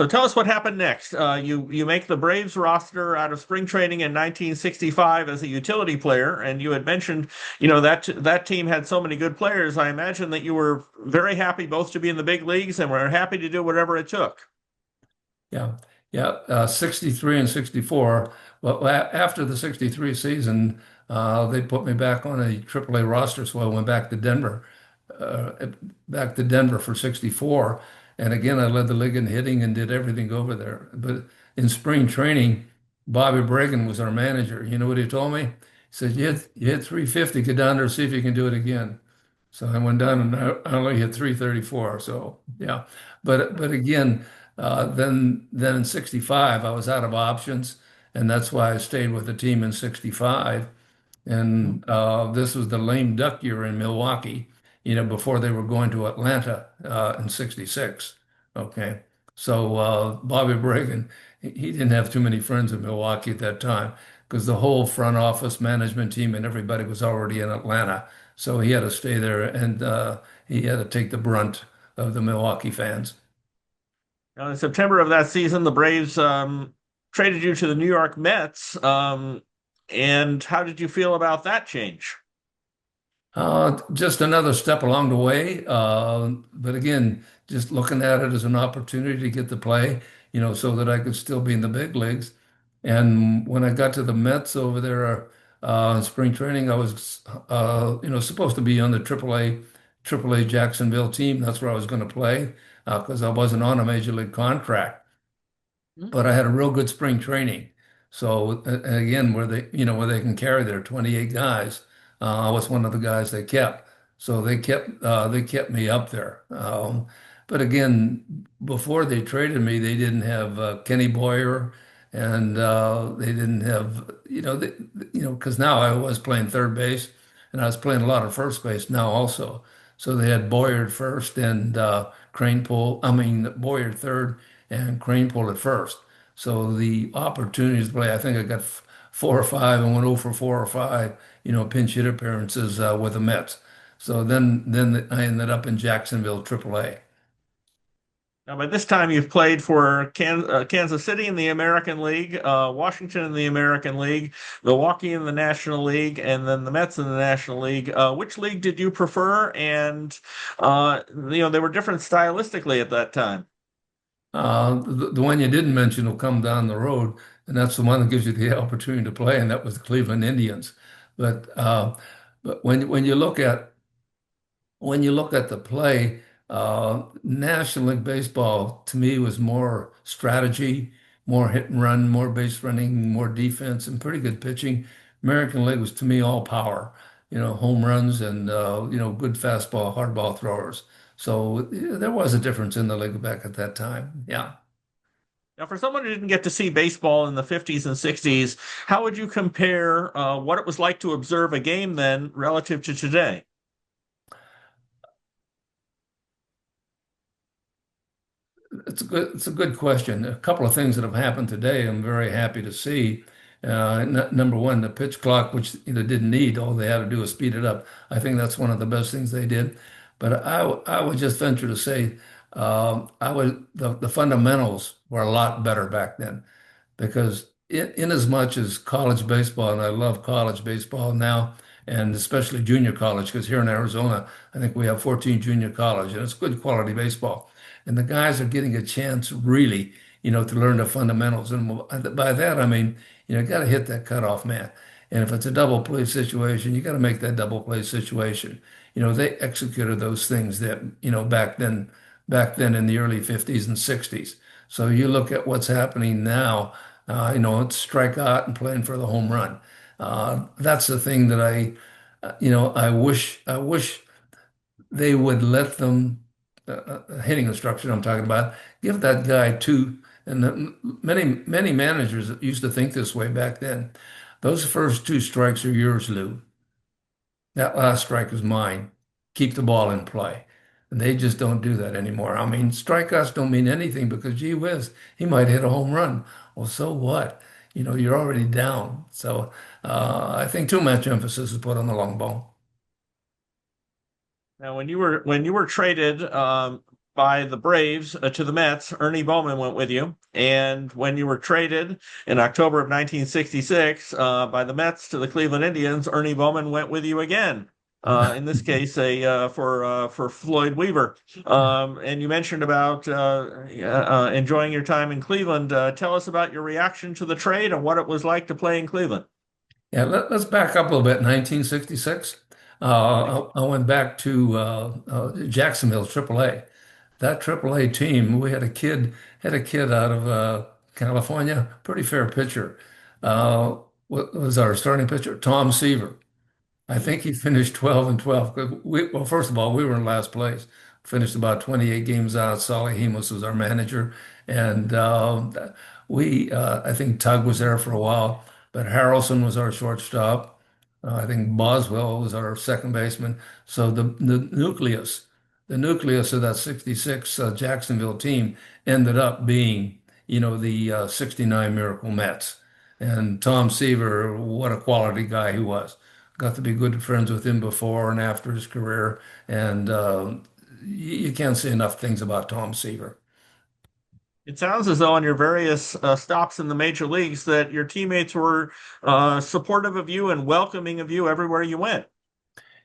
tell us what happened next. You make the Braves roster out of spring training in 1965 as a utility player, and you had mentioned, that team had so many good players. I imagine that you were very happy both to be in the big leagues and were happy to do whatever it took. Yeah, yeah, 63 and 64. Well, after the 63 season, they put me back on a AAA roster, so I went uh, back to Denver for 64. And again, I led the league in hitting and did everything over there. But in spring training, Bobby Bragan was our manager. You know what he told me? He said, you hit 350, get down there, see if you can do it again. So I went down and I only hit 334. So yeah, but again, then in 65 I was out of options, and that's why I stayed with the team in 65. And this was the lame duck year in Milwaukee, before they were going to Atlanta in 66. Okay. So Bobby Bragan, he didn't have too many friends in Milwaukee at that time because the whole front office management team and everybody was already in Atlanta. So he had to stay there and he had to take the brunt of the Milwaukee fans. Now, in September of that season, the Braves traded you to the New York Mets. And how did you feel about that change? Just another step along the way. But again, just looking at it as an opportunity to get to play, so that I could still be in the big leagues. And when I got to the Mets over there in spring training, I was, supposed to be on the AAA Jacksonville team. That's where I was going to play because I wasn't on a major league contract, but I had a real good spring training. So again, where they can carry their 28 guys, I was one of the guys they kept. So they kept me up there. But again, before they traded me, they didn't have Kenny Boyer, and they didn't have because now I was playing third base, and I was playing a lot of first base now also. So they had Boyer at first and Boyer third and Cranepool at first. So the opportunities to play, I think I got 4 or 5 and went 0 for 4 or 5, pinch hit appearances with the Mets. So then I ended up in Jacksonville AAA. Now, by this time, you've played for Kansas City in the American League, Washington in the American League, Milwaukee in the National League, and then the Mets in the National League. Which league did you prefer? And they were different stylistically at that time. The one you didn't mention will come down the road, and that's the one that gives you the opportunity to play, and that was the Cleveland Indians. But when you look at the play, National League Baseball to me was more strategy, more hit and run, more base running, more defense, and pretty good pitching. American League was to me all power, home runs and good fastball, hard ball throwers. So yeah, there was a difference in the league back at that time. Yeah. Now, for someone who didn't get to see baseball in the 50s and 60s, how would you compare what it was like to observe a game then relative to today? It's a good question. A couple of things that have happened today, I'm very happy to see. Number one, the pitch clock, which didn't need, all they had to do was speed it up. I think that's one of the best things they did. But I would just venture to say, the fundamentals were a lot better back then because in as much as college baseball, and I love college baseball now, and especially junior college, because here in Arizona, I think we have 14 junior college, and it's good quality baseball. And the guys are getting a chance really, to learn the fundamentals. And by that, I mean, you got to hit that cutoff man. And if it's a double play situation, you got to make that double play situation. They executed those things that, back then in the early 50s and 60s. So you look at what's happening now, it's strike out and playing for the home run. That's the thing that I wish they would let them, hitting instruction I'm talking about, give that guy two. And many managers used to think this way back then. Those first two strikes are yours, Lou. That last strike is mine. Keep the ball in play. And they just don't do that anymore. I mean, strikeouts don't mean anything because gee whiz, he might hit a home run. Well, so what? You're already down. So I think too much emphasis is put on the long ball. Now, when you were traded by the Braves to the Mets, Ernie Bowman went with you, and when you were traded in October of 1966 by the Mets to the Cleveland Indians, Ernie Bowman went with you again. In this case, for Floyd Weaver. And you mentioned about enjoying your time in Cleveland. Tell us about your reaction to the trade and what it was like to play in Cleveland. Yeah, let's back up a little bit. 1966, I went back to Jacksonville, AAA. That AAA team, we had a kid out of California, pretty fair pitcher. What was our starting pitcher? Tom Seaver. I think he finished 12 and 12. Well, first of all, we were in last place. Finished about 28 games out. Solly Hemus was our manager. And I think Tug was there for a while, but Harrelson was our shortstop. I think Boswell was our second baseman. So the nucleus of that 66 Jacksonville team ended up being, the 69 Miracle Mets. And Tom Seaver, what a quality guy he was. Got to be good friends with him before and after his career. And you can't say enough things about Tom Seaver. It sounds as though on your various stops in the major leagues that your teammates were supportive of you and welcoming of you everywhere you went.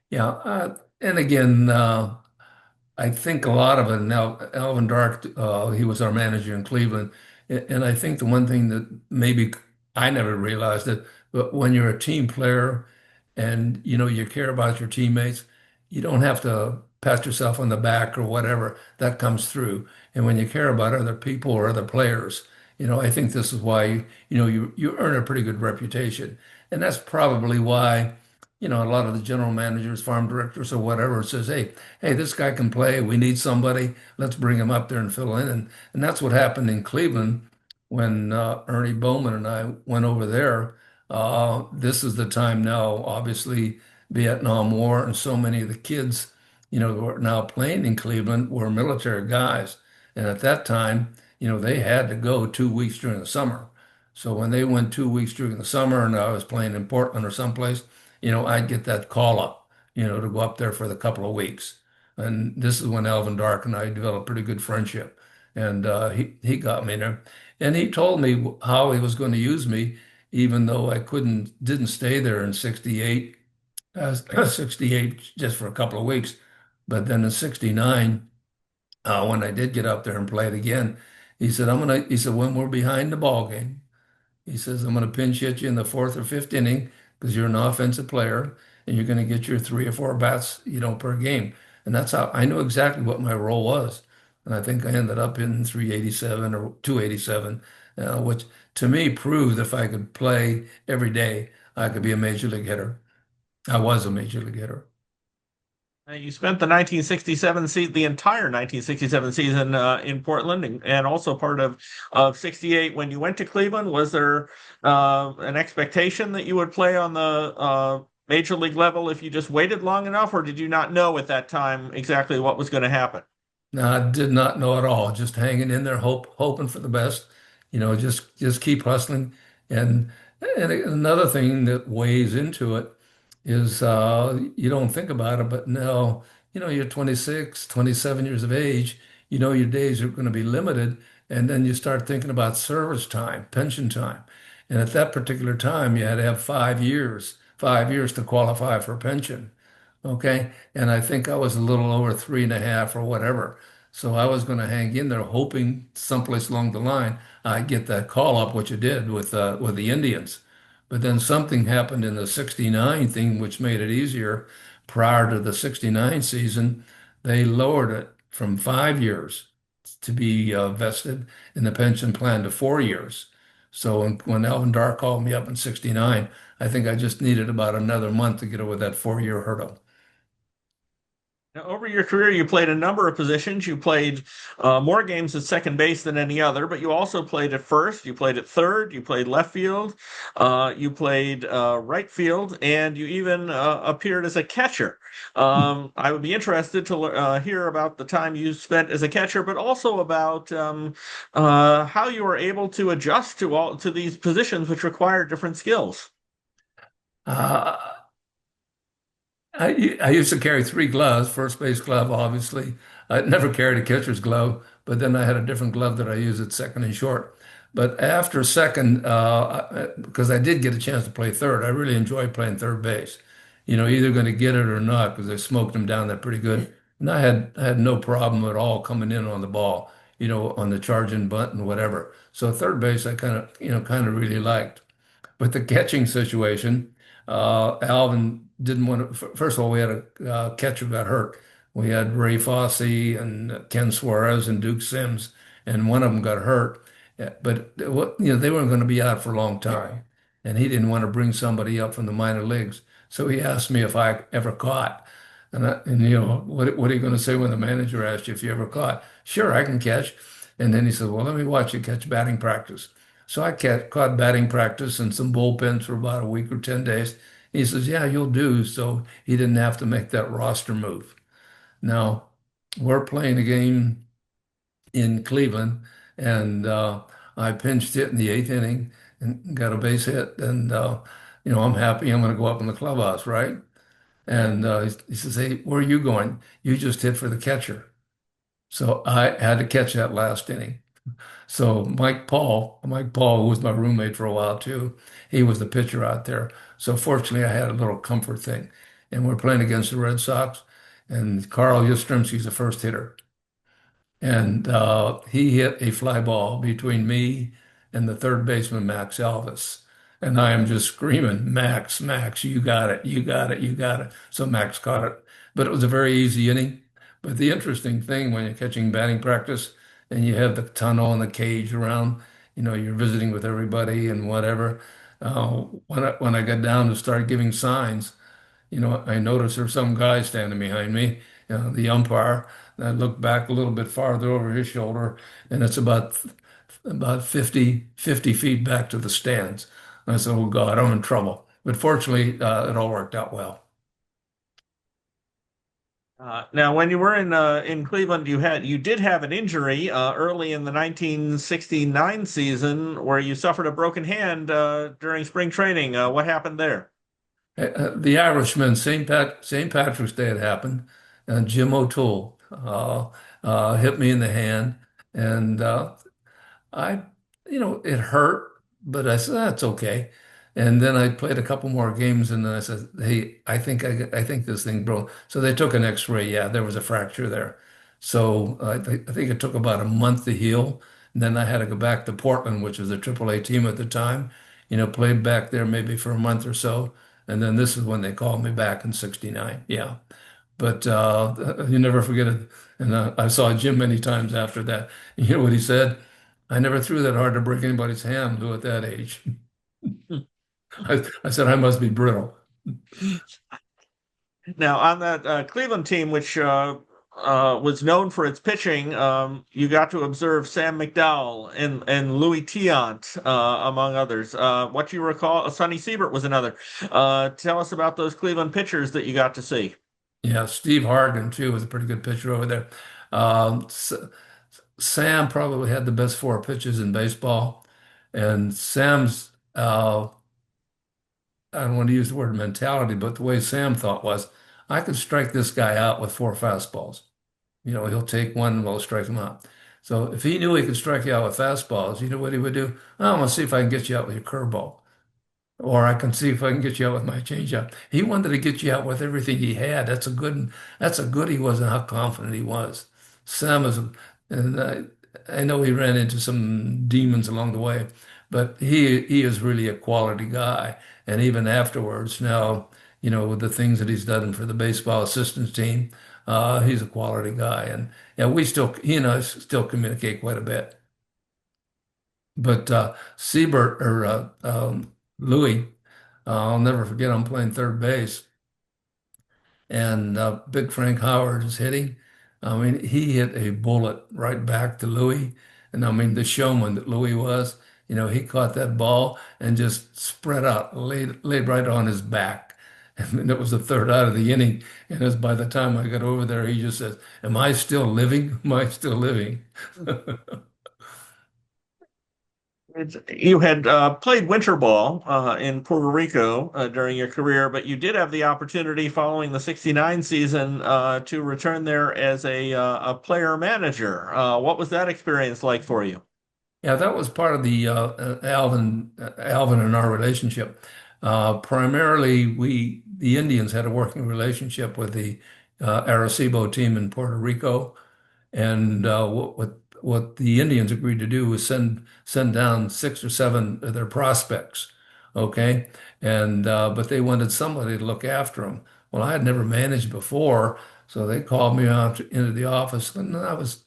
Yeah. And again, I think a lot of it now, Alvin Dark, he was our manager in Cleveland. And I think the one thing that maybe I never realized it, but when you're a team player and you care about your teammates, you don't have to pat yourself on the back or whatever. That comes through. And when you care about other people or other players, I think this is why, you earn a pretty good reputation. And that's probably why, a lot of the general managers, farm directors or whatever says, hey, this guy can play. We need somebody. Let's bring him up there and fill in. And that's what happened in Cleveland when Ernie Bowman and I went over there. This is the time now, obviously, Vietnam War, and so many of the kids, who are now playing in Cleveland were military guys. And at that time, they had to go 2 weeks during the summer. So when they went 2 weeks during the summer and I was playing in Portland or someplace, I'd get that call up, to go up there for the couple of weeks. And this is when Alvin Dark and I developed pretty good friendship. and he got me there. And he told me how he was going to use me, even though I didn't stay there in 68, 68 just for a couple of weeks. But then in 69, when I did get up there and play it again, he said, when we're behind the ball game, he says, I'm going to pinch hit you in the fourth or fifth inning because you're an offensive player and you're going to get your three or four bats, per game. And that's how I knew exactly what my role was. And I think I ended up in 387 or 287, which to me proved if I could play every day, I could be a major league hitter. I was a major league hitter. You spent the entire 1967 season in Portland, and also part of '68 when you went to Cleveland. Was there an expectation that you would play on the major league level if you just waited long enough, or did you not know at that time exactly what was going to happen? No, I did not know at all. Just hanging in there, hoping for the best. Just keep hustling. And and another thing that weighs into it is you don't think about it, but no, you're 26, 27 years of age. You know your days are going to be limited, and then you start thinking about service time, pension time. And at that particular time, you had to have 5 years, 5 years to qualify for pension. Okay. And I think I was a little over 3.5 or whatever. So I was going to hang in there hoping someplace along the line I'd get that call up, which I did with the Indians. But then something happened in the 69 thing, which made it easier. Prior to the 69 season, they lowered it from 5 years to be vested in the pension plan to 4 years. So when Alvin Darr called me up in 69, I think I just needed about another month to get over that 4 year hurdle. Now, over your career, you played a number of positions. You played more games at second base than any other, but you also played at first. You played at third. You played left field. You played right field, and you even appeared as a catcher. I would be interested to hear about the time you spent as a catcher, but also about how you were able to adjust to these positions, which require different skills. Uh, I used to carry three gloves, first base glove, obviously. I never carried a catcher's glove, but then I had a different glove that I used at second and short. But after second, because I did get a chance to play third, I really enjoyed playing third base. Either going to get it or not, because I smoked them down there pretty good. And I had no problem at all coming in on the ball, on the charging bunt and whatever. So third base, I kind of really liked. But the catching situation, Alvin didn't want to. First of all, we had a catcher got hurt. We had Ray Fosse and Ken Suarez and Duke Sims, and one of them got hurt. But they weren't going to be out for a long time, and he didn't want to bring somebody up from the minor leagues. So he asked me if I ever caught. And what are you going to say when the manager asks you if you ever caught? Sure, I can catch. And then he said, well, let me watch you catch batting practice. So I caught batting practice and some bullpens for about a week or 10 days. He says, yeah, you'll do. So he didn't have to make that roster move. Now, we're playing a game in Cleveland, and I pinched hit in the eighth inning and got a base hit. And, I'm happy. I'm going to go up in the clubhouse, right? And he says, hey, where are you going? You just hit for the catcher. So I had to catch that last inning. So Mike Paul, who was my roommate for a while too, he was the pitcher out there. So fortunately, I had a little comfort thing. And we're playing against the Red Sox, and Carl Yastrzemski's the first hitter. And he hit a fly ball between me and the third baseman, Max Elvis. And I am just screaming, Max, Max, you got it, you got it, you got it. So Max caught it. But it was a very easy inning. But the interesting thing when you're catching batting practice and you have the tunnel and the cage around, you're visiting with everybody and whatever. When I got down to start giving signs, I noticed there's some guy standing behind me, the umpire. And I looked back a little bit farther over his shoulder, and it's about 50 feet back to the stands. And I said, oh God, I'm in trouble. But fortunately, it all worked out well. Now, when you were in Cleveland, you did have an injury early in the 1969 season where you suffered a broken hand during spring training. What happened there? The Irishman, St. Patrick's Day had happened, and Jim O'Toole hit me in the hand, And I, it hurt, but I said, that's okay. And then I played a couple more games and then I said, hey, I think this thing broke. So they took an X-ray. Yeah, there was a fracture there. So I think it took about a month to heal. And then I had to go back to Portland, which was a AAA team at the time, played back there maybe for a month or so. And then this is when they called me back in '69. Yeah. But you never forget it. And I saw Jim many times after that. You know what he said? I never threw that hard to break anybody's hand, who at that age. I said, I must be brittle. Now, on that Cleveland team, which was known for its pitching, you got to observe Sam McDowell and Louis Tiant, among others. What you recall, Sonny Siebert was another. Tell us about those Cleveland pitchers that you got to see. Yeah, Steve Hargan, too, was a pretty good pitcher over there. S Sam probably had the best four pitches in baseball. And Sam's, I don't want to use the word mentality, but the way Sam thought was, I could strike this guy out with four fastballs. He'll take one and we'll strike him out. So if he knew he could strike you out with fastballs, you know what he would do? I'm going to see if I can get you out with your curveball. Or I can see if I can get you out with my changeup. He wanted to get you out with everything he had. That's a good he was and how confident he was. Sam is, and I know he ran into some demons along the way, but he is really a quality guy. And even afterwards, now, with the things that he's done for the baseball assistance team, he's a quality guy. And yeah, he and I still communicate quite a bit. But Siebert or Louis, I'll never forget. I'm playing third base, and Big Frank Howard is hitting. I mean, he hit a bullet right back to Louis, and I mean the showman that Louis was. He caught that ball and just spread out, laid right on his back. And then it was the third out of the inning. And as by the time I got over there, he just says, "Am I still living? Am I still living?" You had played winter ball in Puerto Rico during your career, but you did have the opportunity following the '69 season to return there as a player manager. What was that experience like for you? Yeah, that was part of the Alvin and our relationship. Primarily, the Indians had a working relationship with the Arecibo team in Puerto Rico, and what the Indians agreed to do was send down six or seven of their prospects, okay, and but they wanted somebody to look after them. Well, I had never managed before, so they called me out into the office, and let's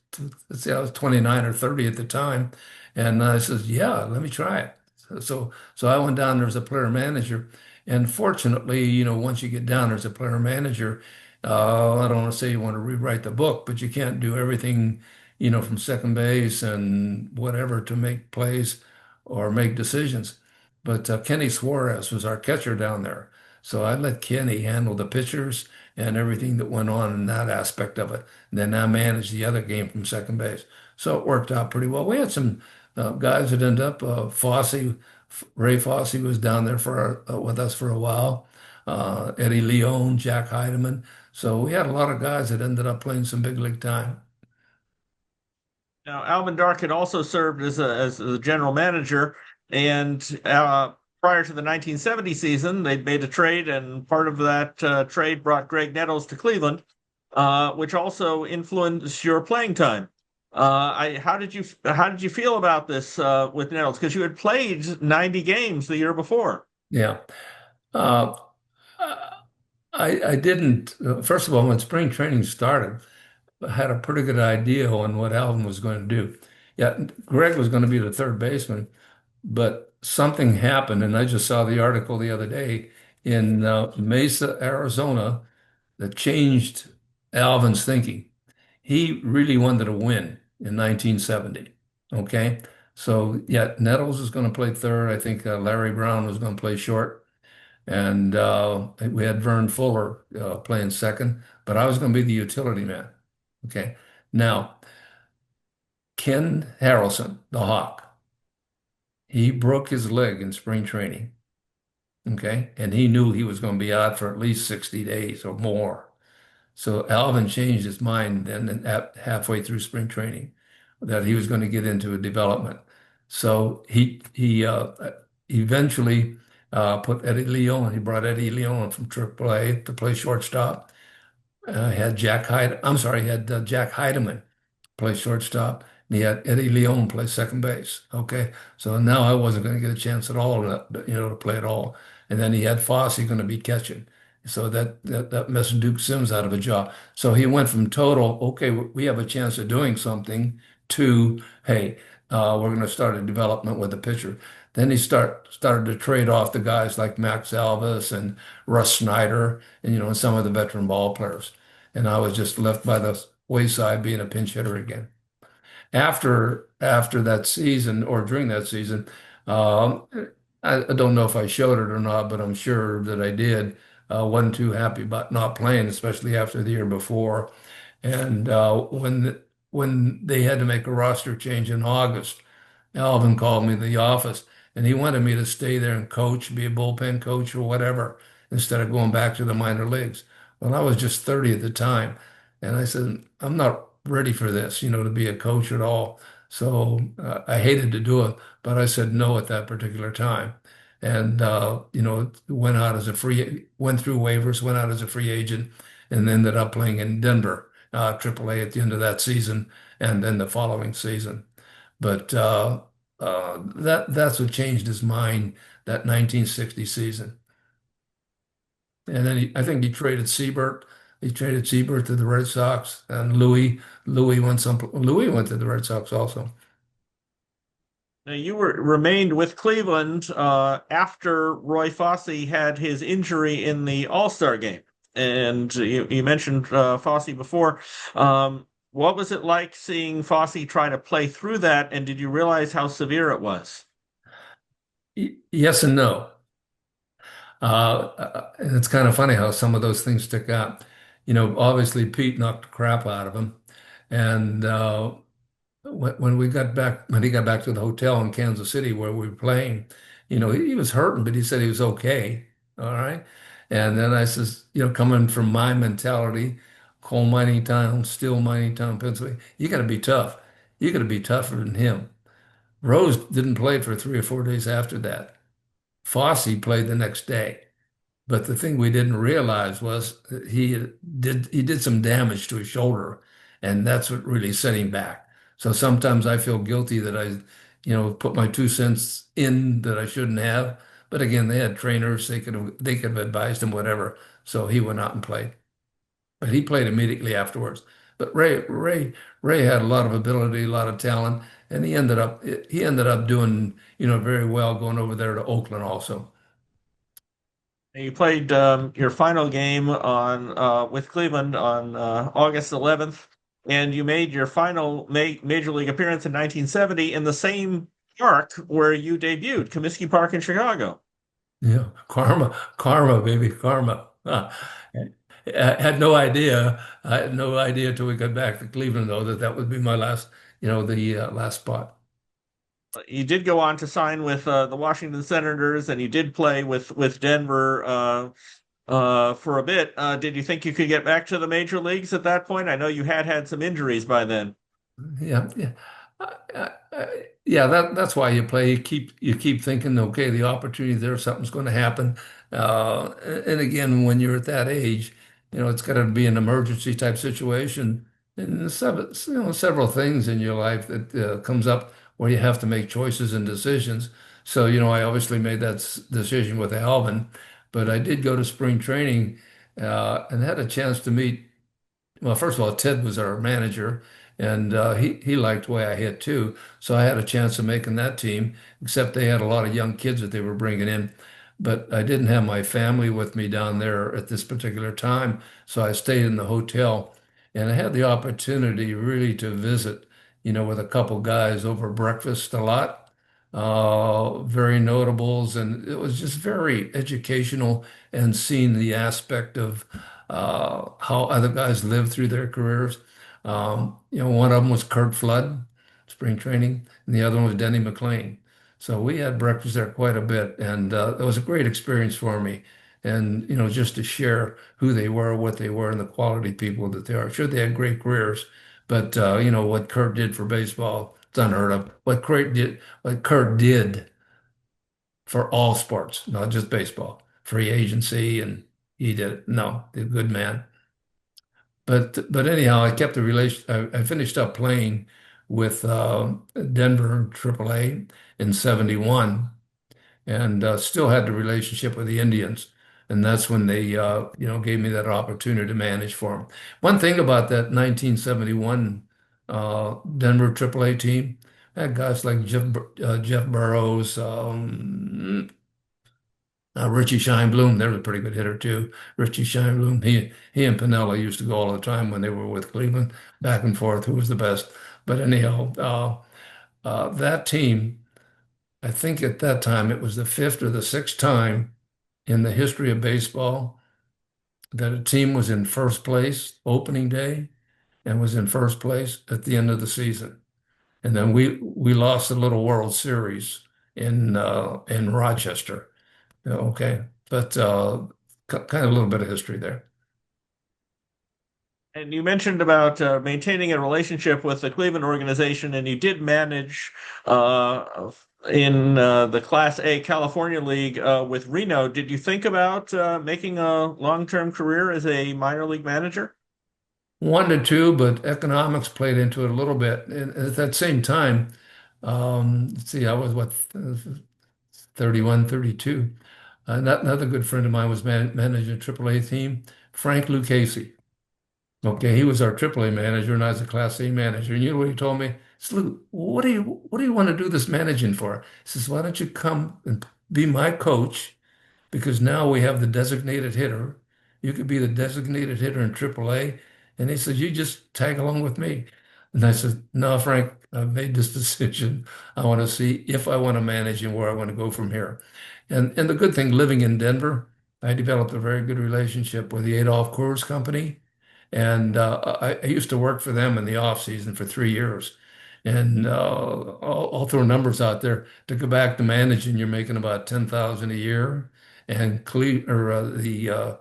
see, I was 29 or 30 at the time, and I says, yeah, let me try it. So I went down there as a player manager, and fortunately, once you get down there as a player manager. I don't want to say you want to rewrite the book, but you can't do everything, from second base and whatever to make plays or make decisions. But Kenny Suarez was our catcher down there. So I let Kenny handle the pitchers and everything that went on in that aspect of it. And then I managed the other game from second base. So it worked out pretty well. We had some guys that ended up, Ray Fosse was down there with us for a while. Eddie Leon, Jack Heidemann. So we had a lot of guys that ended up playing some big league time. Now, Alvin Dark had also served as a general manager, and prior to the 1970 season, they'd made a trade, and part of that trade brought Greg Nettles to Cleveland, which also influenced your playing time. How did you feel about this with Nettles? Because you had played 90 games the year before. Yeah. Uh, I didn't, first of all, when spring training started, I had a pretty good idea on what Alvin was going to do. Yeah, Greg was going to be the third baseman, but something happened, and I just saw the article the other day in Mesa, Arizona, that changed Alvin's thinking. He really wanted to win in 1970. Okay. So, yeah, Nettles is going to play third. I think Larry Brown was going to play short. And we had Vern Fuller playing second, but I was going to be the utility man. Okay. Now, Ken Harrelson, the Hawk, he broke his leg in spring training. Okay. And he knew he was going to be out for at least 60 days or more. So Alvin changed his mind then halfway through spring training. that he was going to get into a development. So he eventually put Eddie Leon. He brought Eddie Leon from AAA to play shortstop. Had Jack Hyde. I'm sorry, he had Jack Heideman play shortstop. And he had Eddie Leon play second base. Okay, so now I wasn't going to get a chance at all, to play at all. And then he had Fosse going to be catching. So that messed Duke Sims out of a job. So he went from total, okay, we have a chance of doing something, to, hey, we're going to start a development with a pitcher. Then he started to trade off the guys like Max Alvis and Russ Snyder, and some of the veteran ball players. And I was just left by the wayside being a pinch hitter again. After that season, or during that season, um, I don't know if I showed it or not, but I'm sure that I did. Wasn't too happy about not playing, especially after the year before. And when they had to make a roster change in August, Alvin called me to the office, and he wanted me to stay there and coach, be a bullpen coach or whatever, instead of going back to the minor leagues. Well, I was just 30 at the time, and I said, I'm not ready for this, to be a coach at all. So I hated to do it, but I said no at that particular time. And went through waivers, went out as a free agent, and ended up playing in Denver, AAA at the end of that season, and then the following season. But that's what changed his mind, that 1960 season. And then I think he traded Siebert. He traded Siebert to the Red Sox, and Louis went to the Red Sox also. Now, you remained with Cleveland after Roy Fosse had his injury in the All-Star game. And you mentioned Fosse before. What was it like seeing Fosse try to play through that? And did you realize how severe it was? Yes and no. And it's kind of funny how some of those things stick out. Obviously Pete knocked the crap out of him, and when he got back to the hotel in Kansas City where we were playing, he was hurting, but he said he was okay. All right. And then I says, coming from my mentality, coal mining town, steel mining town, Pennsylvania, you got to be tough. You got to be tougher than him. Rose didn't play for 3 or 4 days after that. Fosse played the next day. But the thing we didn't realize was that he did some damage to his shoulder, and that's what really set him back. So sometimes I feel guilty that I, put my 2 cents in that I shouldn't have. But again, they had trainers; they could have advised him whatever. So he went out and played. But he played immediately afterwards. But Ray had a lot of ability, a lot of talent, and he ended up doing, very well going over there to Oakland also. You played your final game on with Cleveland on August 11th, and you made your final major league appearance in 1970 in the same park where you debuted, Comiskey Park in Chicago. Yeah, karma, baby, karma. I had no idea till we got back to Cleveland, though, that would be my last, the last spot. You did go on to sign with the Washington Senators, and you did play with Denver for a bit. Did you think you could get back to the major leagues at that point? I know you had some injuries by then. Yeah, yeah, yeah. That's why you play. You keep thinking, okay, the opportunity there, something's going to happen. And again, when you're at that age, it's got to be an emergency type situation, and several things in your life that comes up where you have to make choices and decisions. So, I obviously made that decision with Alvin, but I did go to spring training and had a chance to meet. Well, first of all, Ted was our manager, and he liked the way I hit too. So I had a chance of making that team, except they had a lot of young kids that they were bringing in. But I didn't have my family with me down there at this particular time, so I stayed in the hotel, and I had the opportunity really to visit, with a couple guys over breakfast a lot, very notables, and it was just very educational and seeing the aspect of how other guys live through their careers. One of them was Kurt Flood, spring training, and the other one was Denny McLean. So we had breakfast there quite a bit, and it was a great experience for me. And just to share who they were, what they were, and the quality people that they are. Sure, they had great careers, But what Kurt did for baseball, it's unheard of. What Kurt did for all sports, not just baseball, free agency, and he did it. No, a good man. But anyhow, I kept the relation. I finished up playing with Denver AAA in '71, and still had the relationship with the Indians. And that's when they, gave me that opportunity to manage for them. One thing about that 1971 Denver AAA team, had guys like Jeff Burrows, Richie Scheinblum. They were a pretty good hitter too. Richie Scheinblum. He and Pinella used to go all the time when they were with Cleveland, back and forth. Who was the best? But anyhow, that team. I think at that time it was the fifth or the sixth time in the history of baseball that a team was in first place opening day and was in first place at the end of the season. And then we lost the little World Series in Rochester. Okay, but kind of a little bit of history there. And you mentioned about maintaining a relationship with the Cleveland organization, and you did manage in the Class A California League with Reno. Did you think about making a long-term career as a minor league manager? Wanted to, but economics played into it a little bit. And at that same time, let's see, I was what, 31, 32. Another good friend of mine was managing a AAA team, Frank Lucchese. Okay, he was our AAA manager, and I was a Class A manager. And you know what he told me? He said, Lou, what do you want to do this managing for? He says, why don't you come and be my coach? Because now we have the designated hitter. You could be the designated hitter in AAA. And he said, you just tag along with me. And I said, no, Frank, I've made this decision. I want to see if I want to manage and where I want to go from here. And the good thing, living in Denver, I developed a very good relationship with the Adolph Coors Company. And I used to work for them in the off season for 3 years. And I'll throw numbers out there. To go back to managing, you're making about 10,000 a year, and the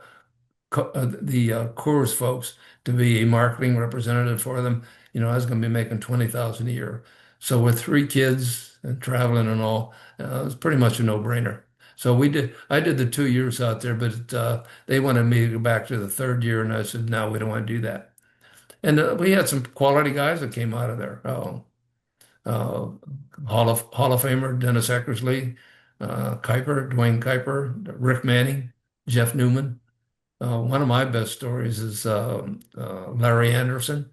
Coors folks to be a marketing representative for them, I was going to be making 20,000 a year. So with three kids and traveling and all, it was pretty much a no-brainer. So I did the 2 years out there, but they wanted me to go back to the third year, and I said, no, we don't want to do that. And we had some quality guys that came out of there. Uh, Hall of Famer Dennis Eckersley, Dwayne Kuiper, Rick Manning, Jeff Newman. One of my best stories is Larry Anderson.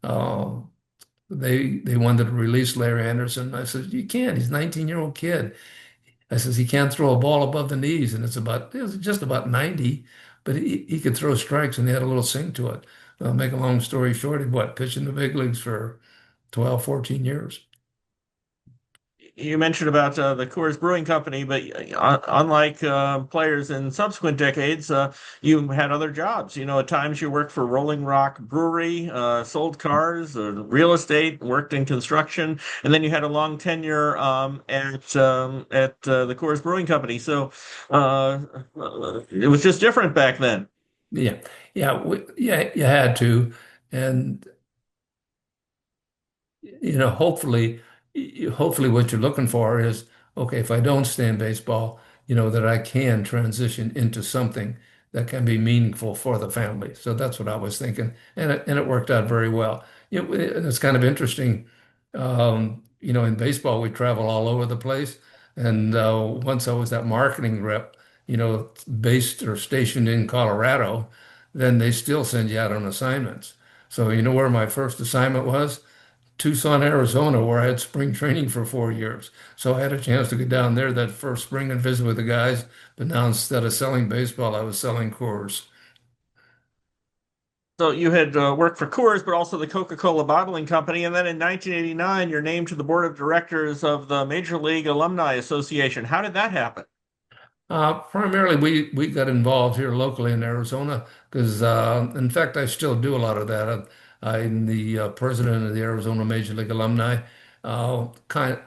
Uh, they wanted to release Larry Anderson. I said, you can't. He's a 19-year-old kid. I says he can't throw a ball above the knees, and it was just about 90, but he could throw strikes, and he had a little sing to it. Make a long story short, he pitched in the big leagues for 12, 14 years. You mentioned about the Coors Brewing Company, but unlike players in subsequent decades, you had other jobs. At times you worked for Rolling Rock Brewery, sold cars, real estate, worked in construction, and then you had a long tenure at the Coors Brewing Company. So it was just different back then. Yeah, yeah, yeah, you had to, and hopefully, hopefully what you're looking for is, okay, if I don't stay in baseball, that I can transition into something that can be meaningful for the family. So that's what I was thinking. And it worked out very well. And it's kind of interesting. In baseball, we travel all over the place. And once I was that marketing rep, based or stationed in Colorado, then they still send you out on assignments. So you know where my first assignment was? Tucson, Arizona, where I had spring training for 4 years. So I had a chance to get down there that first spring and visit with the guys. But now instead of selling baseball, I was selling Coors. So you had worked for Coors, but also the Coca-Cola Bottling Company. And then in 1989, you're named to the board of directors of the Major League Alumni Association. How did that happen? Primarily, we got involved here locally in Arizona because, in fact, I still do a lot of that. I'm the president of the Arizona Major League Alumni, kind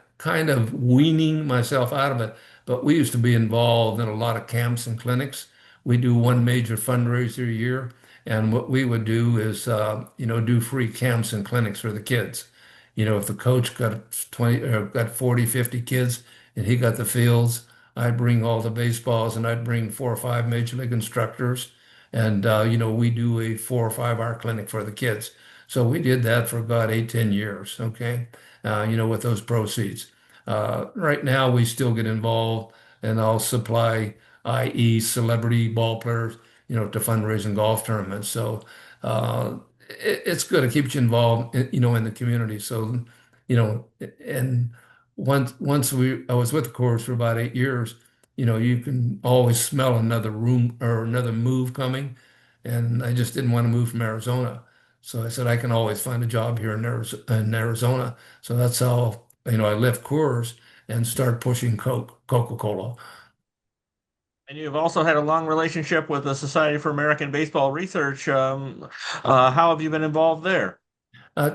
of weaning myself out of it. But we used to be involved in a lot of camps and clinics. We do one major fundraiser a year, And what we would do is, do free camps and clinics for the kids. If the coach got 20 or got 40, 50 kids and he got the fields, I'd bring all the baseballs and I'd bring 4 or 5 major league instructors. And, we do a 4 or 5 hour clinic for the kids. So we did that for about 8, 10 years. Okay. With those proceeds. Right now we still get involved and I'll supply, i.e. celebrity ball players, to fundraising golf tournaments. So it's good. It keeps you involved, in the community. So, and I was with the Corps for about 8 years. You can always smell another room or another move coming, and I just didn't want to move from Arizona. So I said I can always find a job here in Arizona. So that's how I left Coors and started pushing Coca-Cola. And you've also had a long relationship with the Society for American Baseball Research. How have you been involved there?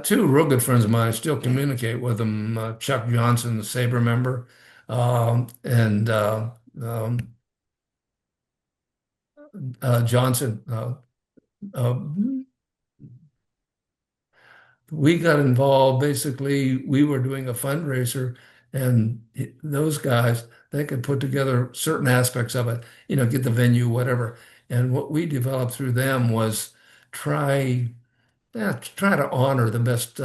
Two real good friends of mine, I still communicate with them. Chuck Johnson, the SABR member, and Johnson. Uh, we got involved. Basically, we were doing a fundraiser, and those guys, they could put together certain aspects of it, get the venue, whatever. And what we developed through them was try. Yeah, to try to honor the best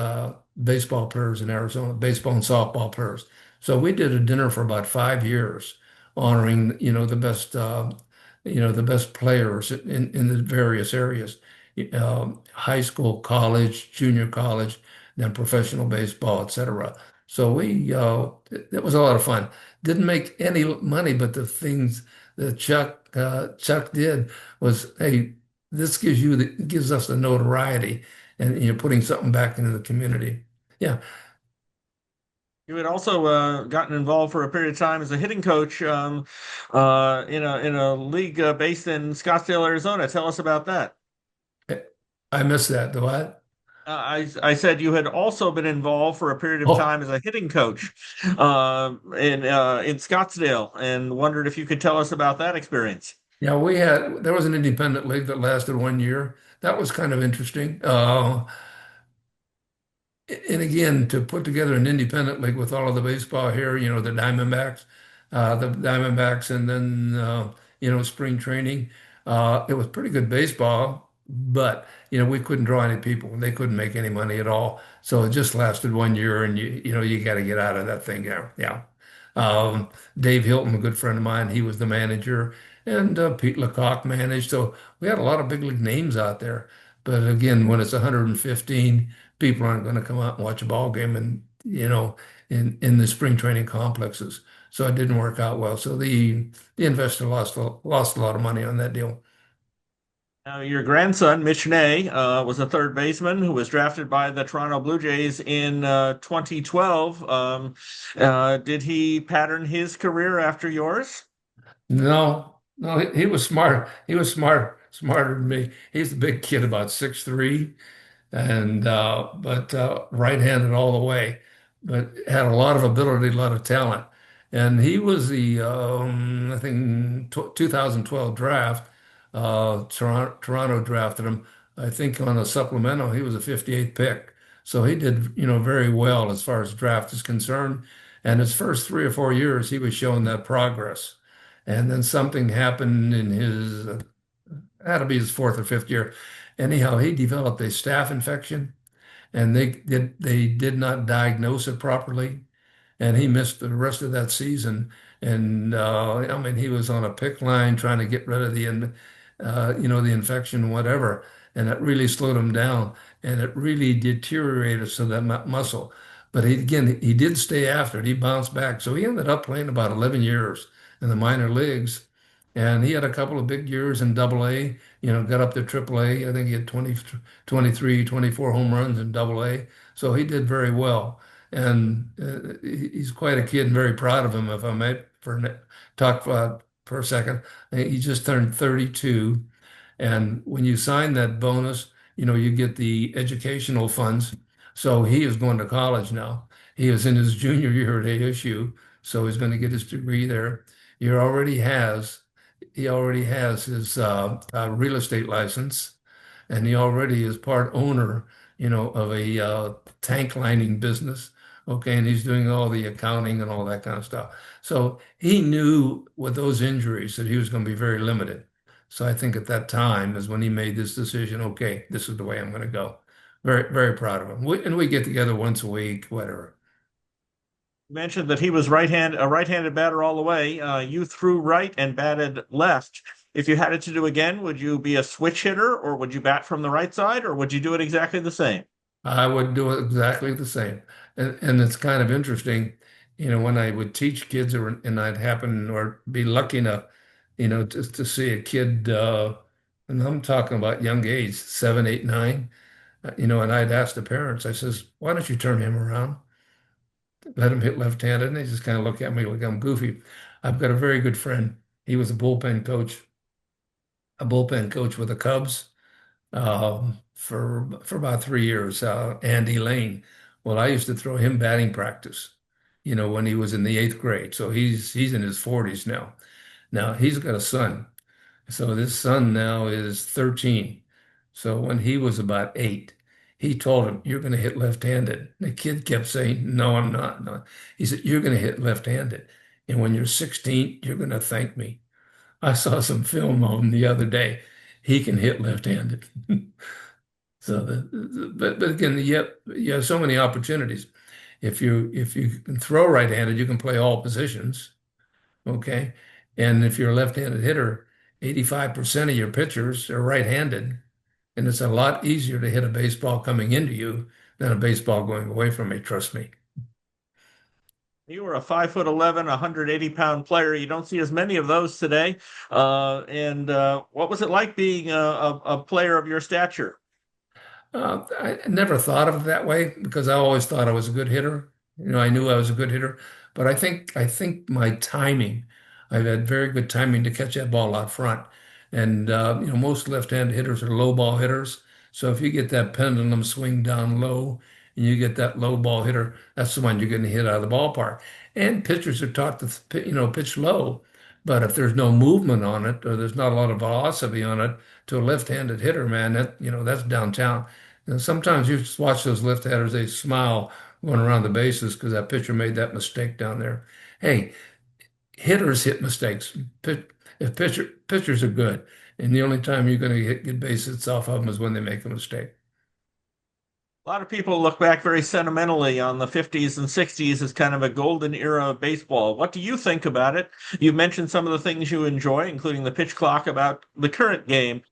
baseball players in Arizona, baseball and softball players. So we did a dinner for about 5 years, honoring the best players in the various areas, high school, college, junior college, then professional baseball, etc. So it was a lot of fun. Didn't make any money, but the things that Chuck did was, hey, this gives us the notoriety and you're putting something back into the community. Yeah. You had also gotten involved for a period of time as a hitting coach in a league based in Scottsdale, Arizona. Tell us about that. I missed that. Do I? I said you had also been involved for a period of Oh, time as a hitting coach in Scottsdale, and wondered if you could tell us about that experience. yeah, there was an independent league that lasted 1 year. That was kind of interesting. And again, to put together an independent league with all of the baseball here, the Diamondbacks, and then spring training. It was pretty good baseball, but we couldn't draw any people. They couldn't make any money at all. So it just lasted 1 year, and you got to get out of that thing. Yeah, yeah. Dave Hilton, a good friend of mine, he was the manager, and Pete Lecoq managed. So we had a lot of big league names out there. But again, when it's 115 people aren't going to come out and watch a ball game and in the spring training complexes. So it didn't work out well. So the investor lost a lot of money on that deal. Now, your grandson, Mitch Ney, was a third baseman who was drafted by the Toronto Blue Jays in 2012. Did he pattern his career after yours? No, no, he was smart. He was smarter than me. He's a big kid, about 6'3", and but right-handed all the way, but had a lot of ability, a lot of talent. And he was the I think 2012 draft. Toronto drafted him. I think on a supplemental, he was a 58th pick. So he did, very well as far as draft is concerned. And his first 3 or 4 years, he was showing that progress. And then something happened in had to be his fourth or fifth year. Anyhow, he developed a staph infection, and they did not diagnose it properly, and he missed the rest of that season. And I mean, he was on a pick line trying to get rid of the infection, whatever, and it really slowed him down, and it really deteriorated some of that muscle. But he did stay after it. He bounced back, so he ended up playing about 11 years in the minor leagues, and he had a couple of big years in Double A. Got up to Triple A. I think he had 20, 23, 24 home runs in Double A. So he did very well. And he's quite a kid and very proud of him, if I may talk for a second. He just turned 32. And when you sign that bonus, you get the educational funds. So he is going to college now. He is in his junior year at ASU, so he's going to get his degree there. He already has he already has his real estate license, and he already is part owner, of a tank lining business. Okay, and he's doing all the accounting and all that kind of stuff. So he knew with those injuries that he was going to be very limited. So I think at that time is when he made this decision. Okay, this is the way I'm going to go. Very, very proud of him. And we get together once a week, whatever. You mentioned that he was a right-handed batter all the way. You threw right and batted left. If you had it to do again, would you be a switch hitter, or would you bat from the right side, or would you do it exactly the same? I would do it exactly the same. And it's kind of interesting, when I would teach kids and I'd happen or be lucky enough, to see a kid, and I'm talking about young age, 7, 8, 9, and I'd ask the parents, I says, why don't you turn him around? Let him hit left-handed. And they just kind of look at me like I'm goofy. I've got a very good friend. He was a bullpen coach with the Cubs for about 3 years, Andy Lane. Well, I used to throw him batting practice, when he was in the eighth grade. So he's in his 40s now. Now he's got a son. So this son now is 13. So when he was about 8, he told him, "You're going to hit left-handed." The kid kept saying, "No, I'm not." No. He said, "You're going to hit left-handed. And when you're 16, you're going to thank me." I saw some film of him the other day. He can hit left-handed. So, but again, you have so many opportunities. If you can throw right-handed, you can play all positions. Okay, and if you're a left-handed hitter, 85% of your pitchers are right-handed, and it's a lot easier to hit a baseball coming into you than a baseball going away from me. Trust me. You were a 5'11", 180-pound player. You don't see as many of those today. And what was it like being a player of your stature? I never thought of it that way because I always thought I was a good hitter. I knew I was a good hitter, but I think my timing, I've had very good timing to catch that ball out front. And most left-handed hitters are low ball hitters. So if you get that pendulum swing down low and you get that low ball hitter, that's the one you're going to hit out of the ballpark. And pitchers are taught to pitch low, but if there's no movement on it or there's not a lot of velocity on it to a left-handed hitter, man, that's downtown. And sometimes you just watch those left-handers, they smile going around the bases because that pitcher made that mistake down there. Hey, hitters hit mistakes. If pitchers are good, and the only time you're going to get base hits off of them is when they make a mistake. A lot of people look back very sentimentally on the 50s and 60s as kind of a golden era of baseball. What do you think about it? You mentioned some of the things you enjoy, including the pitch clock about the current game.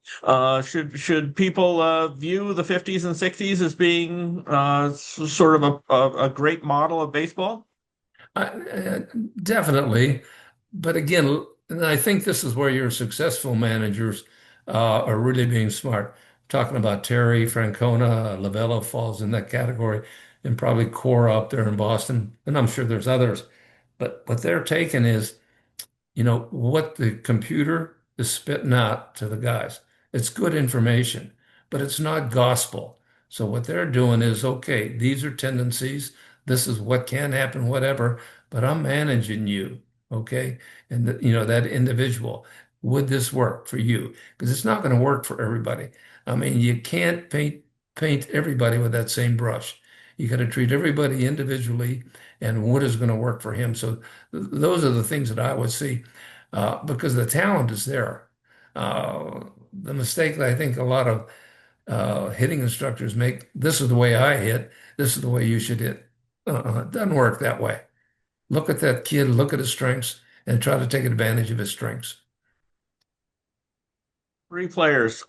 Should people view the 50s and 60s as being sort of a great model of baseball? Definitely. But again, and I think this is where your successful managers are really being smart. Talking about Terry, Francona, Lavello falls in that category, and probably Cora up there in Boston. And I'm sure there's others. But what they're taking is what the computer is spitting out to the guys. It's good information, but it's not gospel. So what they're doing is, okay, these are tendencies. This is what can happen, whatever, but I'm managing you, okay? And that individual, would this work for you? Because it's not going to work for everybody. I mean, you can't paint everybody with that same brush. You got to treat everybody individually and what is going to work for him. So those are the things that I would see because the talent is there. The mistake that I think a lot of hitting instructors make, this is the way I hit, this is the way you should hit. It doesn't work that way. Look at that kid, look at his strengths, and try to take advantage of his strengths. Three players.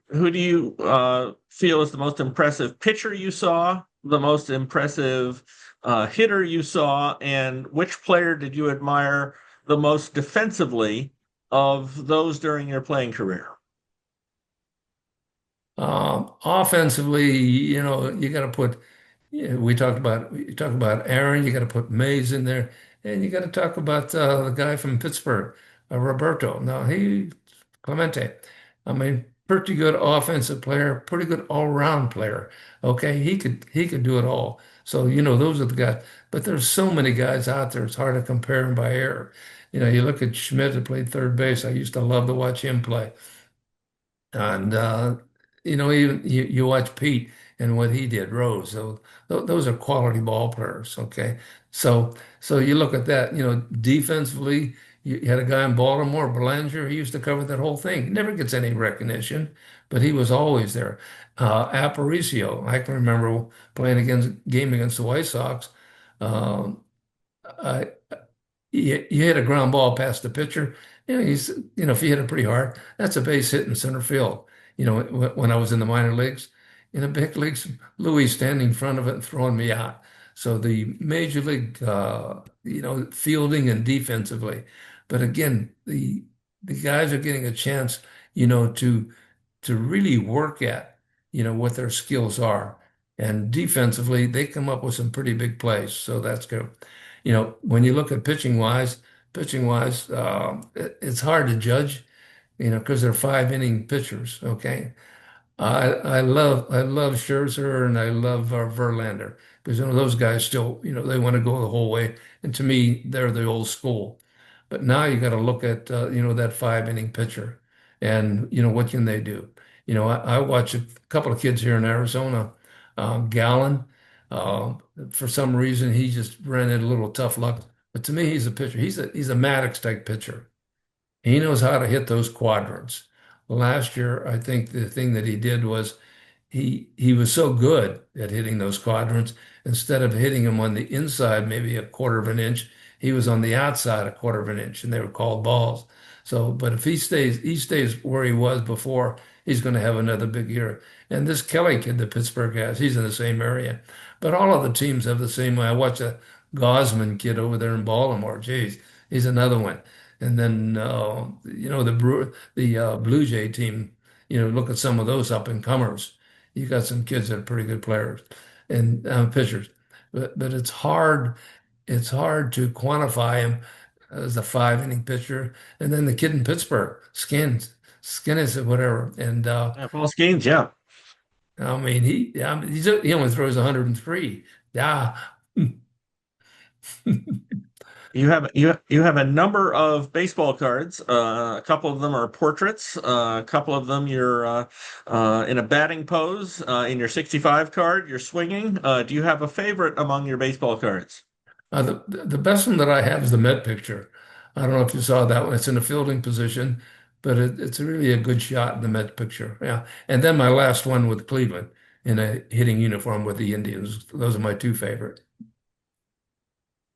Who do you feel is the most impressive pitcher you saw, the most impressive hitter you saw, and which player did you admire the most defensively of those during your playing career? Offensively, you got to put. We talked about Aaron. You got to put Mays in there, and you got to talk about the guy from Pittsburgh, Roberto. Now Clemente. I mean, pretty good offensive player, pretty good all-round player. Okay, he could do it all. So those are the guys. But there's so many guys out there. It's hard to compare them by air. You look at Schmidt who played third base. I used to love to watch him play. And even you watch Pete and what he did, Rose. So those are quality ball players. Okay, so you look at that. Defensively, you had a guy in Baltimore, Belanger. He used to cover that whole thing. He never gets any recognition, but he was always there. Aparicio, I can remember playing game against the White Sox. Um, I, you hit a ground ball past the pitcher. If you hit it pretty hard, that's a base hit in center field. When I was in the minor leagues, in the big leagues, Louis standing in front of it and throwing me out. So the major league, fielding and defensively, but again, the guys are getting a chance, to really work at, what their skills are. And defensively, they come up with some pretty big plays. So that's good. When you look at pitching wise, it's hard to judge, because they're 5 inning pitchers. Okay. I love Scherzer and I love Verlander because those guys still, they want to go the whole way. And to me, they're the old school. But now you got to look at that 5 inning pitcher and what can they do? I watch a couple of kids here in Arizona, Gallen. Uh, for some reason, he just ran into a little tough luck. But to me, he's a pitcher. He's a Maddox type pitcher. He knows how to hit those quadrants. Last year, I think the thing that he did was he was so good at hitting those quadrants. Instead of hitting them on the inside, maybe a quarter of an inch, he was on the outside a quarter of an inch, and they were called balls. So, but if he stays where he was before, he's going to have another big year. And this Kelly kid that Pittsburgh has, he's in the same area. But all of the teams have the same way. I watch a Gosman kid over there in Baltimore. Geez, he's another one. And then the Blue Jay team. Look at some of those up and comers. You got some kids that are pretty good players and pitchers, but it's hard. It's hard to quantify him as a 5 inning pitcher. And then the kid in Pittsburgh, Skins, whatever. And Yeah, Paul Skeens, yeah. I mean, he only throws 103. Yeah. You have a number of baseball cards. A couple of them are portraits. A couple of them you're in a batting pose. In your 65 card, you're swinging. Do you have a favorite among your baseball cards? The best one that I have is the Met picture. I don't know if you saw that one. It's in a fielding position, but it's really a good shot in the Met picture. Yeah. And then my last one with Cleveland in a hitting uniform with the Indians. Those are my two favorite.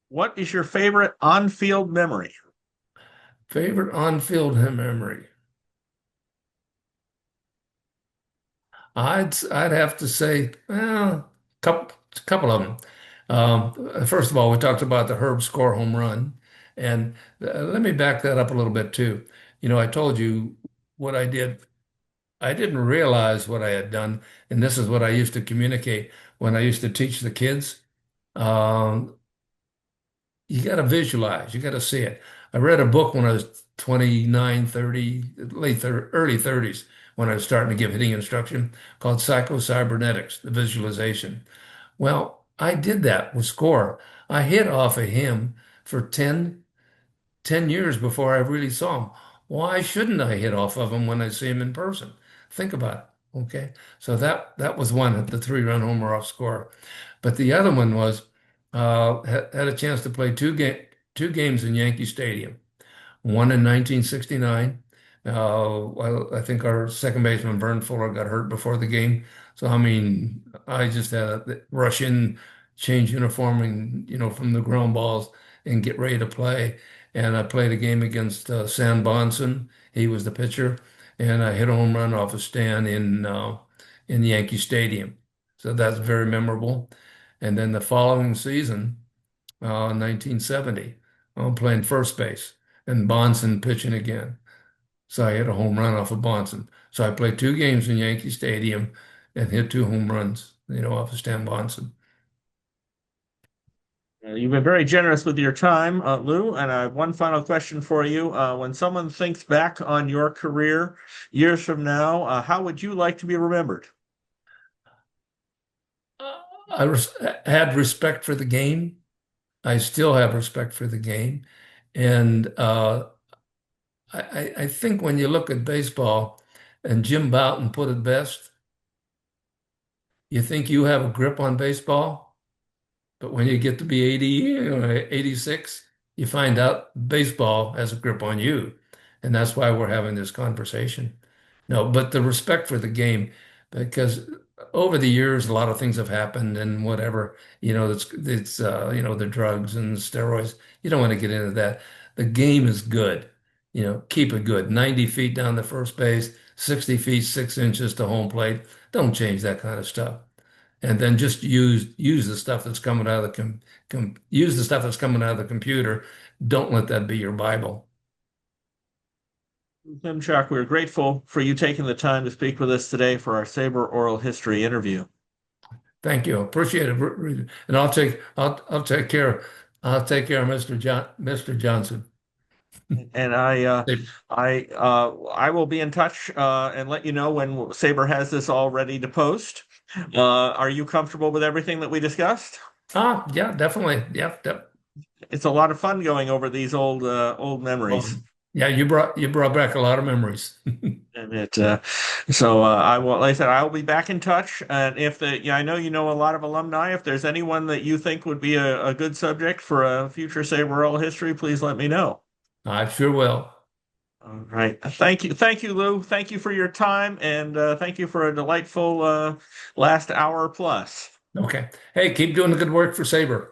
What is your favorite on-field memory? Favorite on-field memory. I'd have to say, well, couple of them. First of all, we talked about the Herb Score home run, and let me back that up a little bit too. I told you what I did. I didn't realize what I had done, and this is what I used to communicate when I used to teach the kids. Um, you got to visualize, you got to see it. I read a book when I was 29, 30, early 30s, when I was starting to give hitting instruction called Psycho-Cybernetics, the visualization. Well, I did that with Score. I hit off of him for 10 years before I really saw him. Why shouldn't I hit off of him when I see him in person? Think about it. Okay. So that was one, the 3-run homer off Score. But the other one was had a chance to play two games in Yankee Stadium. One in 1969. Well, I think our second baseman Vern Fuller got hurt before the game. So I mean, I just had to rush in, change uniform, and from the ground balls and get ready to play. And I played a game against Sam Bonson. He was the pitcher, and I hit a home run off a stand in Yankee Stadium. So that's very memorable. And then the following season, 1970, I'm playing first base and Bonson pitching again. So I hit a home run off of Bonson. So I played two games in Yankee Stadium and hit two home runs, off of Stan Bonson. You've been very generous with your time, Lou. And I have one final question for you. When someone thinks back on your career years from now, how would you like to be remembered? Had respect for the game. I still have respect for the game. And I think when you look at baseball, and Jim Bouton put it best, You think you have a grip on baseball, but when you get to be 80, 86, you find out baseball has a grip on you. And that's why we're having this conversation. No, but the respect for the game, because over the years, a lot of things have happened and whatever, the drugs and steroids. You don't want to get into that. The game is good. Keep it good. 90 feet down the first base, 60 feet, 6 inches to home plate. Don't change that kind of stuff. And then just use the stuff that's coming out of use the stuff that's coming out of the computer. Don't let that be your Bible. Klimchock, we're grateful for you taking the time to speak with us today for our SABR Oral History interview. Thank you. Appreciate it. And I'll take care of Mr. Johnson. And I will be in touch and let you know when SABR has this all ready to post. Are you comfortable with everything that we discussed? Yeah, definitely. Yeah. It's a lot of fun going over these old memories. Well, yeah, you brought back a lot of memories. And I will, like I said, I will be back in touch. And I know you know a lot of alumni. If there's anyone that you think would be a good subject for a future SABR Oral History, please let me know. I sure will. All right. Thank you, Lou. Thank you for your time, and thank you for a delightful last hour plus. Okay. Hey, keep doing the good work for SABR.